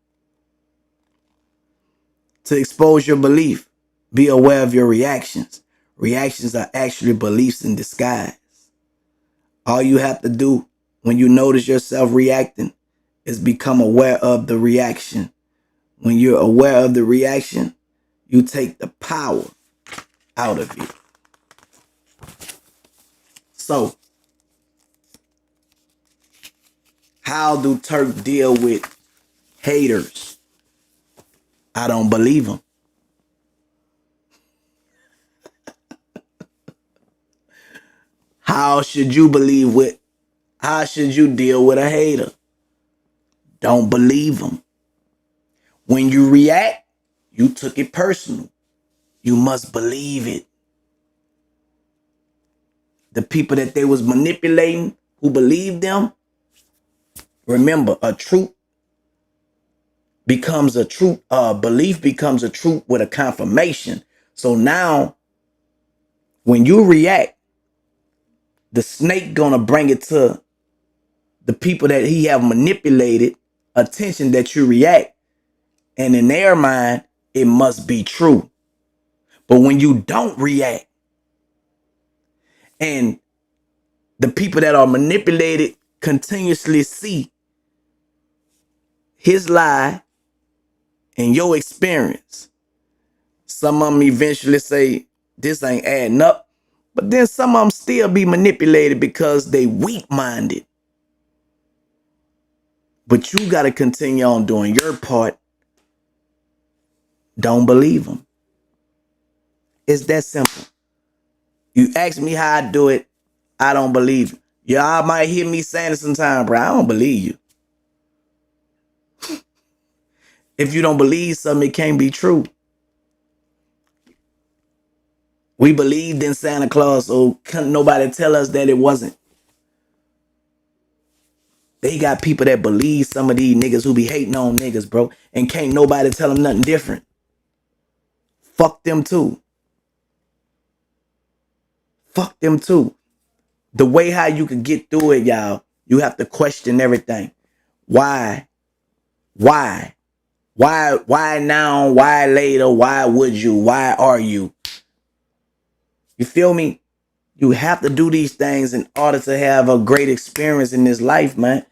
To expose your belief, be aware of your reactions. Reactions are actually beliefs in disguise. All you have to do when you notice yourself reacting is become aware of the reaction. When you're aware of the reaction, you take the power out of it. So, how do Turk deal with haters? I don't believe them. How should you how should you deal with a hater? Don't believe them. When you react, you took it personal. You must believe it. The people that they was manipulating, who believed them, remember, a truth becomes a truth, belief becomes a truth with a confirmation. So now, when you react, the snake gonna bring it to the people that he have manipulated attention that you react. And in their mind, it must be true. But when you don't react, and the people that are manipulated continuously see his lie and your experience, some of them eventually say, this ain't adding up. But then some of them still be manipulated because they weak-minded. But you got to continue on doing your part. Don't believe them. It's that simple. You ask me how I do it, I don't believe you. Y'all might hear me saying it sometime, bro. I don't believe you. If you don't believe something, it can't be true. We believed in Santa Claus, so couldn't nobody tell us that it wasn't. They got people that believe some of these niggas who be hating on niggas, bro, and can't nobody tell them nothing different. Fuck them too. Fuck them too. The way how you could get through it, y'all, you have to question everything. Why? Why? Why now? Why later? Why would you? Why are you? You feel me? You have to do these things in order to have a great experience in this life, man.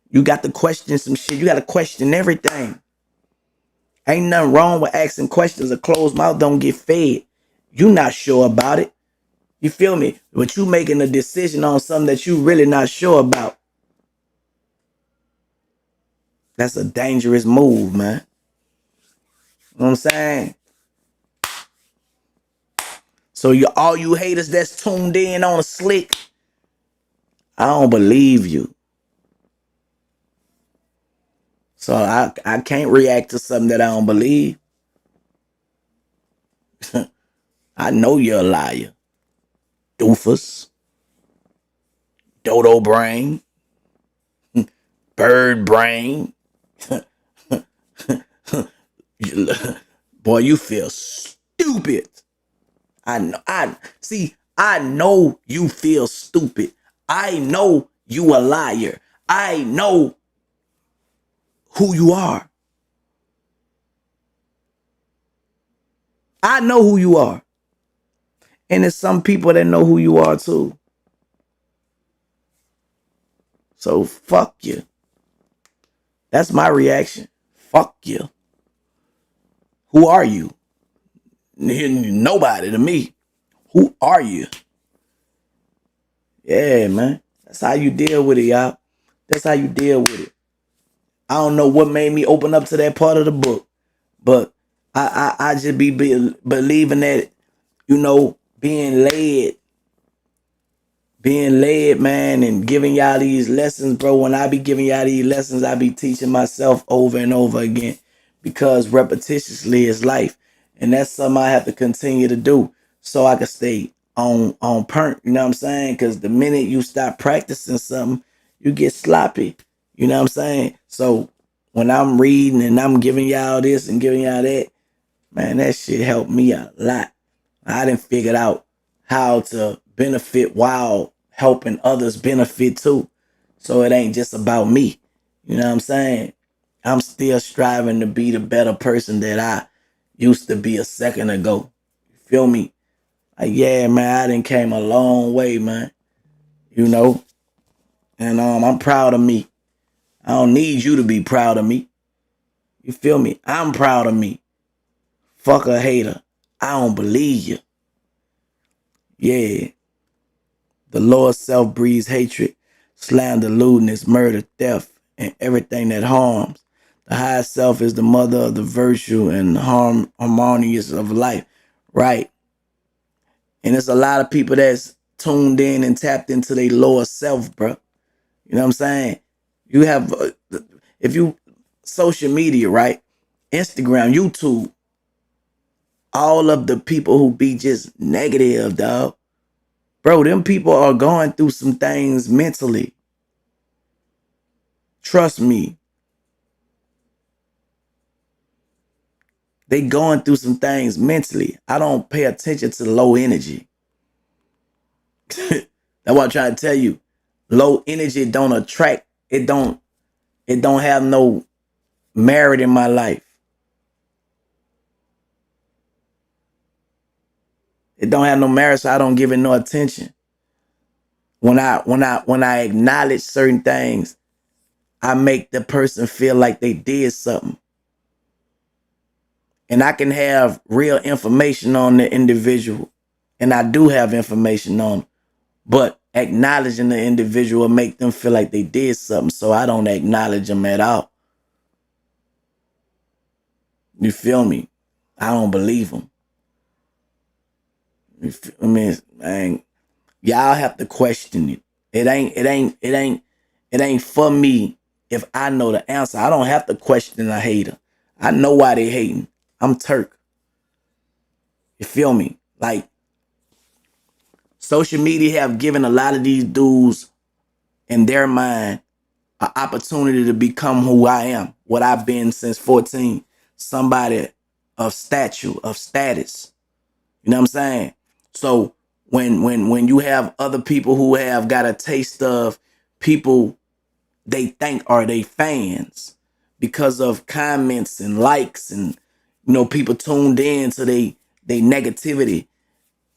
You got to question some shit. You got to question everything. Ain't nothing wrong with asking questions. A closed mouth don't get fed. You not sure about it. You feel me? But you making a decision on something that you really not sure about. That's a dangerous move, man. You know what I'm saying? So all you haters that's tuned in on a slick, I don't believe you. So I can't react to something that I don't believe. I know you're a liar. Doofus. Dodo brain. Bird brain. Boy, you feel stupid. I know you feel stupid. I know you a liar. I know who you are. I know who you are. And there's some people that know who you are too. So fuck you. That's my reaction. Fuck you. Who are you? Nobody to me. Who are you? Yeah, man. That's how you deal with it, y'all. That's how you deal with it. I don't know what made me open up to that part of the book, but I just be believing that, you know, being led, man, and giving y'all these lessons, bro. When I be giving y'all these lessons, I be teaching myself over and over again, because repetitiously is life. And that's something I have to continue to do so I can stay on point. You know what I'm saying? Because the minute you stop practicing something, you get sloppy. You know what I'm saying? So when I'm reading and I'm giving y'all this and giving y'all that, man, that shit helped me a lot. I done figured out how to benefit while helping others benefit too. So it ain't just about me. You know what I'm saying? I'm still striving to be the better person that I used to be a second ago. You feel me? Like, yeah, man, I done came a long way, man. You know? And I'm proud of me. I don't need you to be proud of me. You feel me? I'm proud of me. Fuck a hater. I don't believe you. Yeah. The lower self breeds hatred, slander, lewdness, murder, theft, and everything that harms. The higher self is the mother of the virtue and harmonious of life. Right. And there's a lot of people that's tuned in and tapped into their lower self, bro. You know what I'm saying? You have, if you, social media, right? Instagram, YouTube, all of the people who be just negative, dog. Bro, them people are going through some things mentally. Trust me. They going through some things mentally. I don't pay attention to low energy. That's what I'm trying to tell you. Low energy don't attract. It don't have no merit in my life. It don't have no merit, so I don't give it no attention. When I acknowledge certain things, I make the person feel like they did something. And I can have real information on the individual. And I do have information on them. But acknowledging the individual make them feel like they did something. So I don't acknowledge them at all. You feel me? I don't believe them. I mean, man, y'all have to question it. It ain't for me if I know the answer. I don't have to question a hater. I know why they hating. I'm Turk. You feel me? Like, social media have given a lot of these dudes in their mind an opportunity to become who I am, what I've been since 14. Somebody of stature, of status. You know what I'm saying? So when you have other people who have got a taste of people they think are they fans because of comments and likes, and you know, people tuned in to they negativity,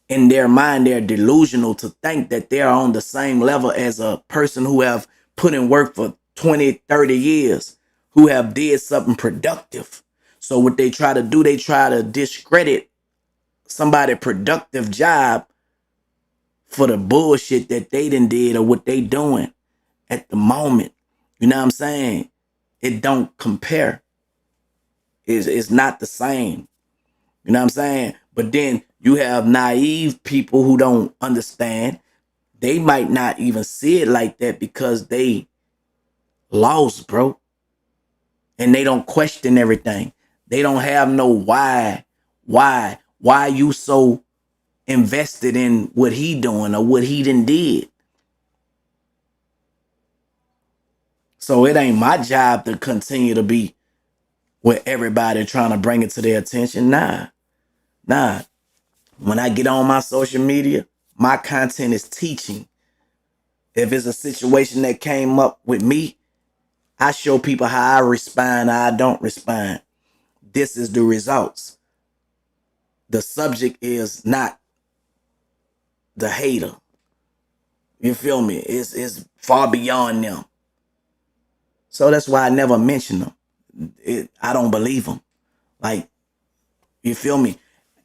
in their mind they're delusional to think that they're on the same level as a person who have put in work for 20, 30 years, who have did something productive. So what they try to do, they try to discredit somebody productive job for the bullshit that they done did or what they doing at the moment. You know what I'm saying? It don't compare. It's not the same. You know what I'm saying? But then you have naive people who don't understand. They might not even see it like that because they lost, bro. And they don't question everything. They don't have no why you so invested in what he doing or what he done did. So it ain't my job to continue to be with everybody trying to bring it to their attention. Nah. When I get on my social media, my content is teaching. If it's a situation that came up with me, I show people how I respond, how I don't respond. This is the results. The subject is not the hater. You feel me? It's far beyond them. So that's why I never mention them. I don't believe them. Like, you feel me?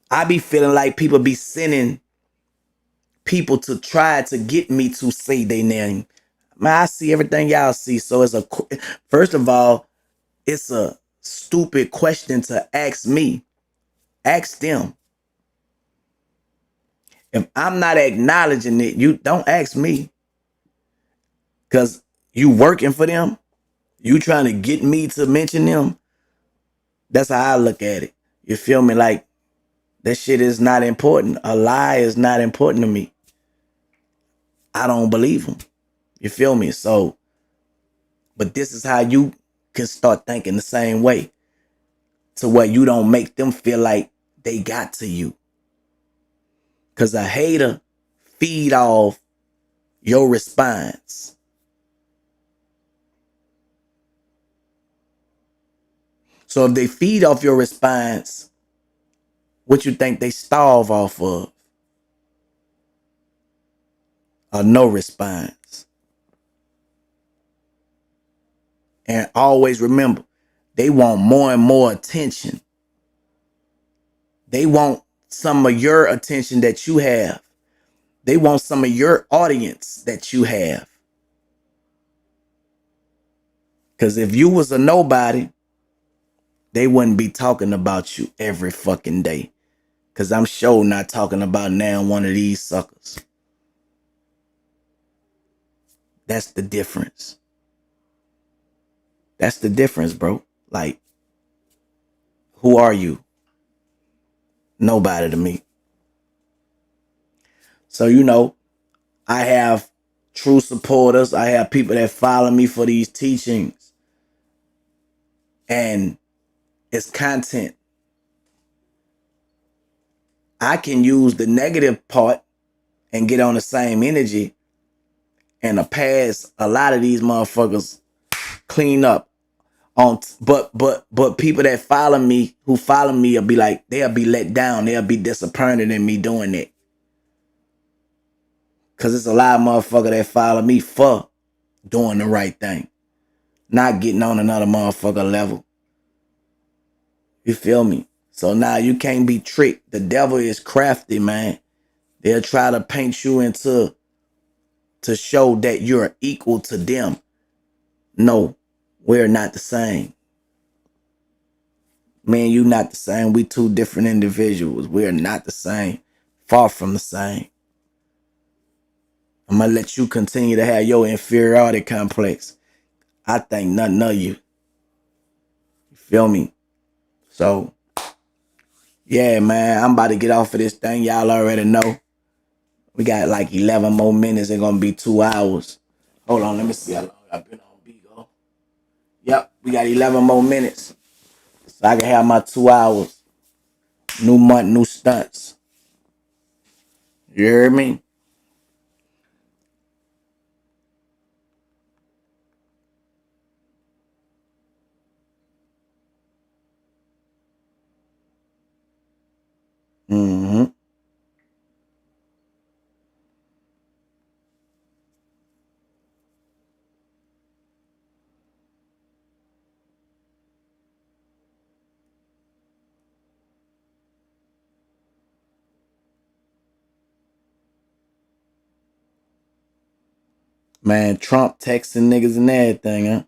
I be feeling like people be sending people to try to get me to say their name. Man, I see everything y'all see. So first of all, it's a stupid question to ask me. Ask them. If I'm not acknowledging it, you don't ask me. Cause you working for them. You trying to get me to mention them. That's how I look at it. You feel me? Like, that shit is not important. A lie is not important to me. I don't believe them. You feel me? So, but this is how you can start thinking the same way, to where you don't make them feel like they got to you. Cause a hater feed off your response. So if they feed off your response, what you think they starve off of? A no response. And always remember, they want more and more attention. They want some of your attention that you have. They want some of your audience that you have. Because if you was a nobody, they wouldn't be talking about you every fucking day. Because I'm sure not talking about now one of these suckers. That's the difference. That's the difference, bro. Like, who are you? Nobody to me. So, I have true supporters. I have people that follow me for these teachings. And it's content. I can use the negative part and get on the same energy and pass a lot of these motherfuckers clean up on but people that follow me, who follow me, will be like, they'll be let down, they'll be disappointed in me doing that. Cause it's a lot of motherfuckers that follow me for doing the right thing, not getting on another motherfucker level. You feel me? So now you can't be tricked. The devil is crafty, man. They'll try to paint you into to show that you're equal to them. No, we're not the same. Man, you not the same. We two different individuals. We're not the same. Far from the same. I'm gonna let you continue to have your inferiority complex. I think nothing of you. You feel me? So, yeah, man, I'm about to get off of this thing. Y'all already know. We got like 11 more minutes. It's gonna be 2 hours. Hold on, let me see how long I've been on Bigo. Yep, we got 11 more minutes. So I can have my 2 hours. New month, new stunts. You hear me? Mm-hmm. Man, Trump texting niggas and everything, huh?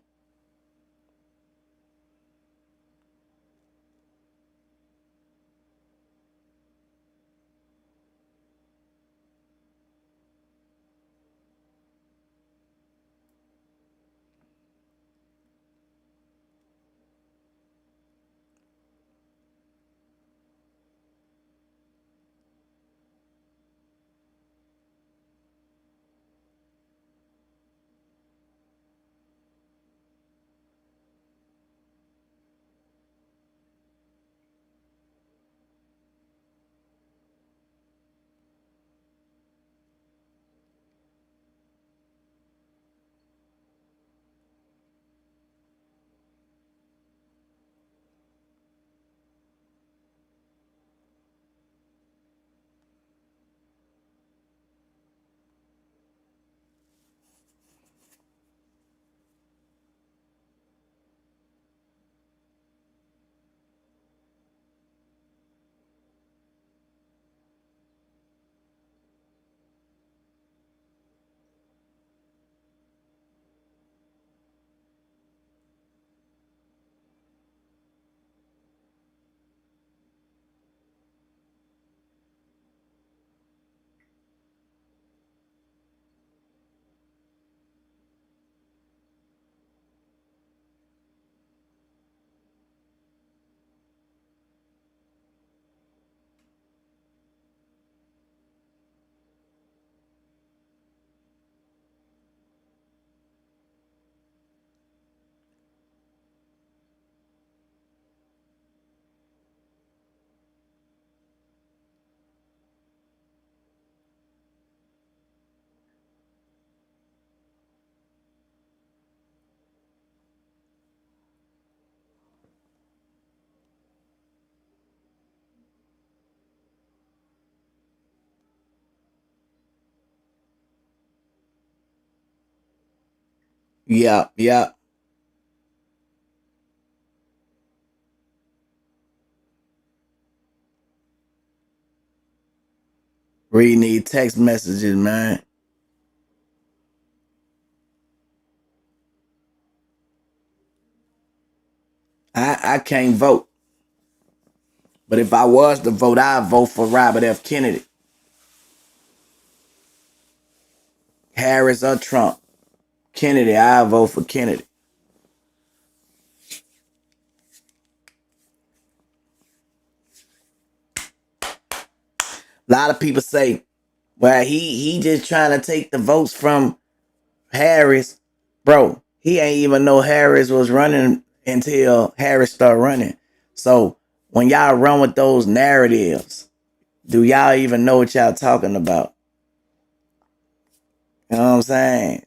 Yeah, yeah. Reading these text messages, man. I can't vote. But if I was to vote, I'd vote for Robert F. Kennedy. Harris or Trump. Kennedy, I'd vote for Kennedy. A lot of people say, well, he just trying to take the votes from Harris. Bro, he ain't even know Harris was running until Harris started running. So when y'all run with those narratives, do y'all even know what y'all talking about? You know what I'm saying?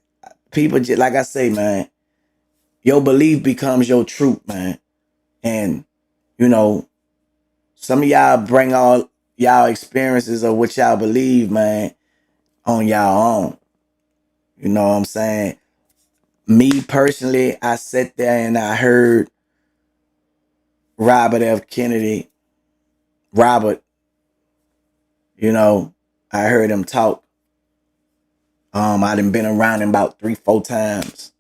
People just, like I say, man, your belief becomes your truth, man. And, you know, some of y'all bring all y'all experiences of what y'all believe, man, on y'all own. You know what I'm saying? Me personally, I sat there and I heard Robert F. Kennedy, Robert, you know, I heard him talk. I done been around him about 3, 4 times.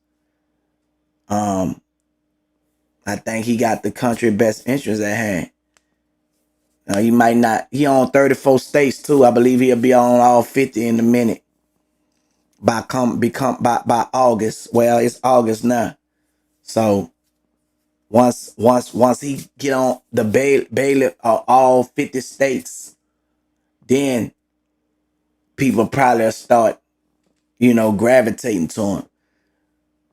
Um, I think he got the country best interest at hand. He might not. He on 34 states too. I believe he'll be on all 50 in a minute by August. Well, it's August now. So once he get on the bailiff of all 50 states, then people probably start, gravitating to him.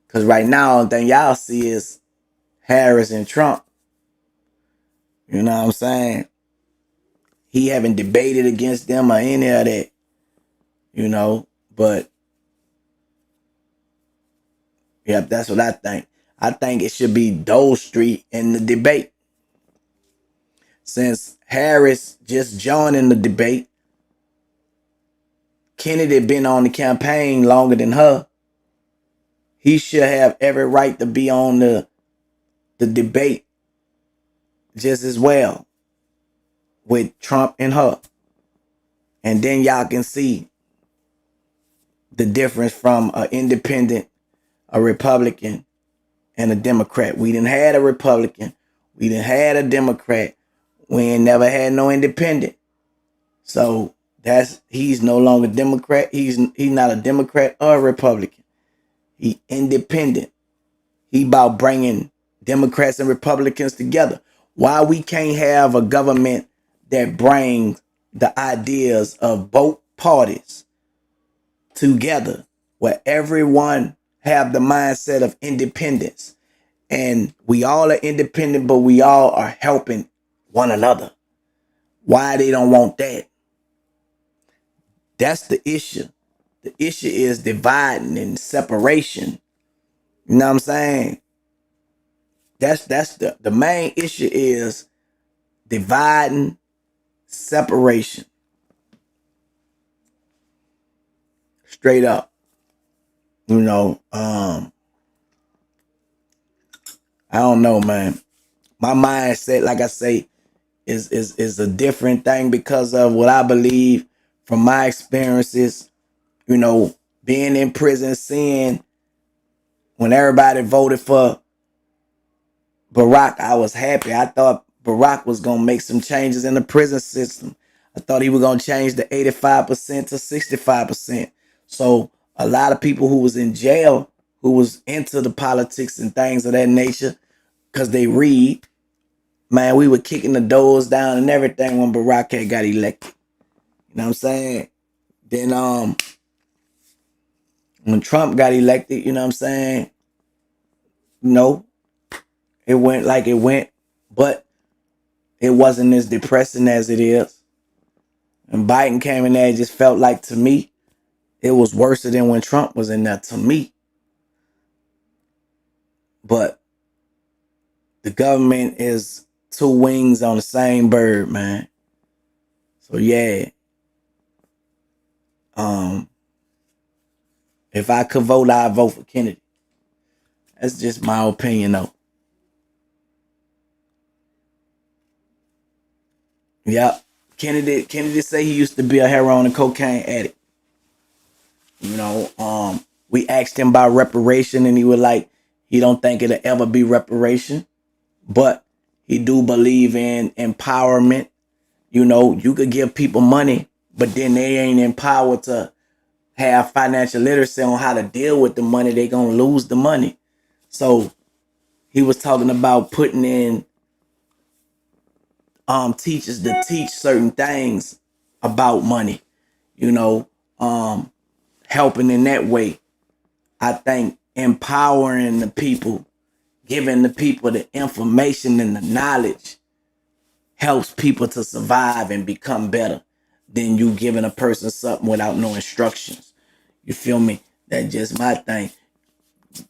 Cause right now, the thing y'all see is Harris and Trump. You know what I'm saying? He haven't debated against them or any of that. But yeah, that's what I think. I think it should be Dole Street in the debate. Since Harris just joined in the debate, Kennedy been on the campaign longer than her. He should have every right to be on the debate just as well with Trump and her. And then y'all can see the difference from an independent, a Republican, and a Democrat. We didn't had a Republican. We didn't had a Democrat. We ain't never had no independent. So he's no longer Democrat. He's not a Democrat or a Republican. He independent. He about bringing Democrats and Republicans together. Why we can't have a government that brings the ideas of both parties together, where everyone have the mindset of independence, and we all are independent, but we all are helping one another. Why they don't want that? That's the issue. The issue is dividing and separation. You know what I'm saying? That's the main issue is dividing, separation. Straight up. I don't know, man. My mindset, like I say, is a different thing because of what I believe from my experiences, being in prison, seeing when everybody voted for Barack, I was happy. I thought Barack was going to make some changes in the prison system. I thought he was going to change the 85% to 65%. So a lot of people who was in jail, who was into the politics and things of that nature, because they read, man, we were kicking the doors down and everything when Barack had got elected. You know what I'm saying? Then when Trump got elected, you know what I'm saying? No, it went like it went, but it wasn't as depressing as it is. And Biden came in there, it just felt like, to me, it was worse than when Trump was in there, to me. But the government is two wings on the same bird, man. So yeah. If I could vote, I'd vote for Kennedy. That's just my opinion though. Yep. Kennedy say he used to be a heroin and cocaine addict. You know, we asked him about reparation and he was like, he don't think it'll ever be reparation, but he do believe in empowerment. You know, you could give people money, but then they ain't empowered to have financial literacy on how to deal with the money. They gonna lose the money. So he was talking about putting in teachers to teach certain things about money, you know, helping in that way. I think empowering the people, giving the people the information and the knowledge helps people to survive and become better than you giving a person something without no instructions. You feel me? That's just my thing.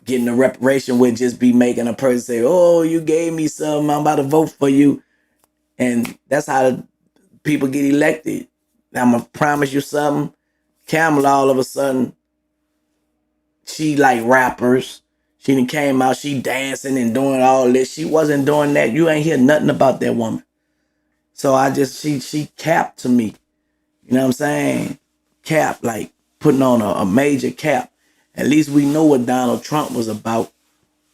Getting a reparation would just be making a person say, oh, you gave me something, I'm about to vote for you. And that's how people get elected. I'm going to promise you something. Kamala all of a sudden, she like rappers. She done came out, she dancing and doing all this. She wasn't doing that. You ain't hear nothing about that woman. So she capped to me. You know what I'm saying? Cap, like putting on a major cap. At least we know what Donald Trump was about.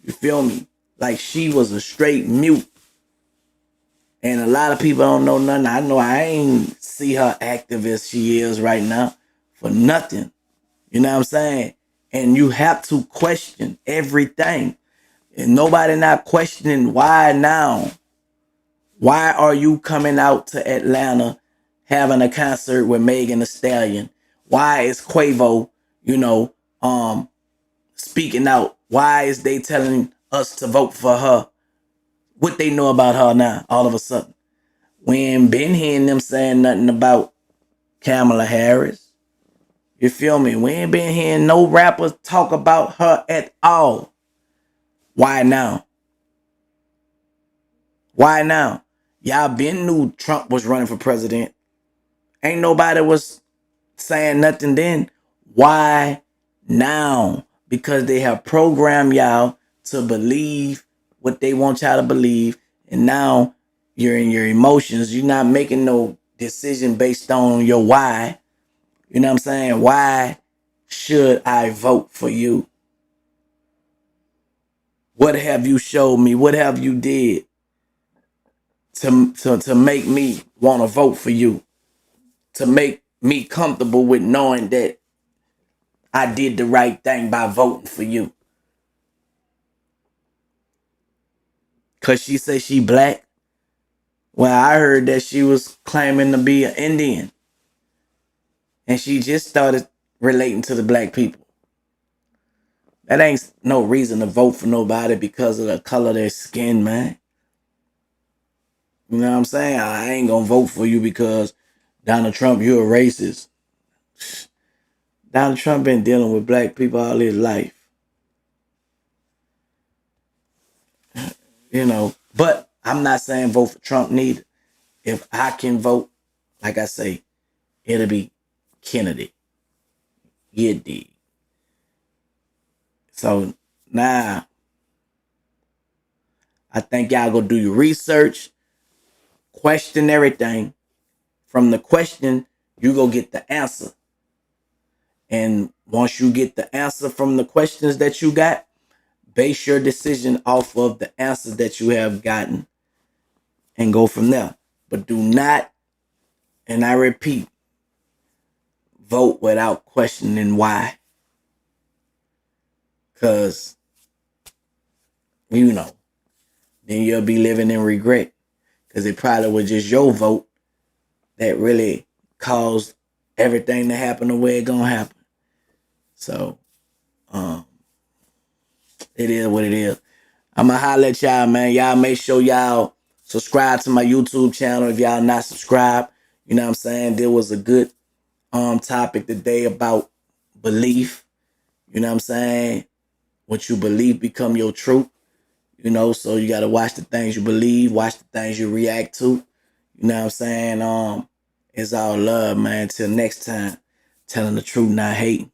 You feel me? Like she was a straight mute. And a lot of people don't know nothing. I know I ain't see her active as she is right now for nothing. You know what I'm saying? And you have to question everything. And nobody not questioning why now. Why are you coming out to Atlanta having a concert with Megan Thee Stallion? Why is Quavo, you know, speaking out? Why is they telling us to vote for her? What they know about her now, all of a sudden? We ain't been hearing them saying nothing about Kamala Harris. You feel me? We ain't been hearing no rappers talk about her at all. Why now? Why now? Y'all been knew Trump was running for president. Ain't nobody was saying nothing then. Why now? Because they have programmed y'all to believe what they want y'all to believe. And now you're in your emotions. You're not making no decision based on your why. You know what I'm saying? Why should I vote for you? What have you showed me? What have you did to make me want to vote for you? To make me comfortable with knowing that I did the right thing by voting for you. Cause she said she black. Well, I heard that she was claiming to be an Indian. And she just started relating to the black people. That ain't no reason to vote for nobody because of the color of their skin, man. You know what I'm saying? I ain't gonna vote for you because Donald Trump, you're a racist. Donald Trump been dealing with black people all his life. You know, but I'm not saying vote for Trump neither. If I can vote, like I say, it'll be Kennedy. You dig. So now I think y'all go do your research, question everything. From the question, you go get the answer. And once you get the answer from the questions that you got, base your decision off of the answers that you have gotten and go from there. But do not, and I repeat, vote without questioning why. Because, you know, then you'll be living in regret. Because it probably was just your vote that really caused everything to happen the way it's going to happen. So, it is what it is. I'm going to holler at y'all, man. Y'all make sure y'all subscribe to my YouTube channel if y'all not subscribed. You know what I'm saying? There was a good topic today about belief. You know what I'm saying? What you believe become your truth. You know, so you got to watch the things you believe, watch the things you react to. You know what I'm saying? It's all love, man. Till next time, telling the truth, not hating.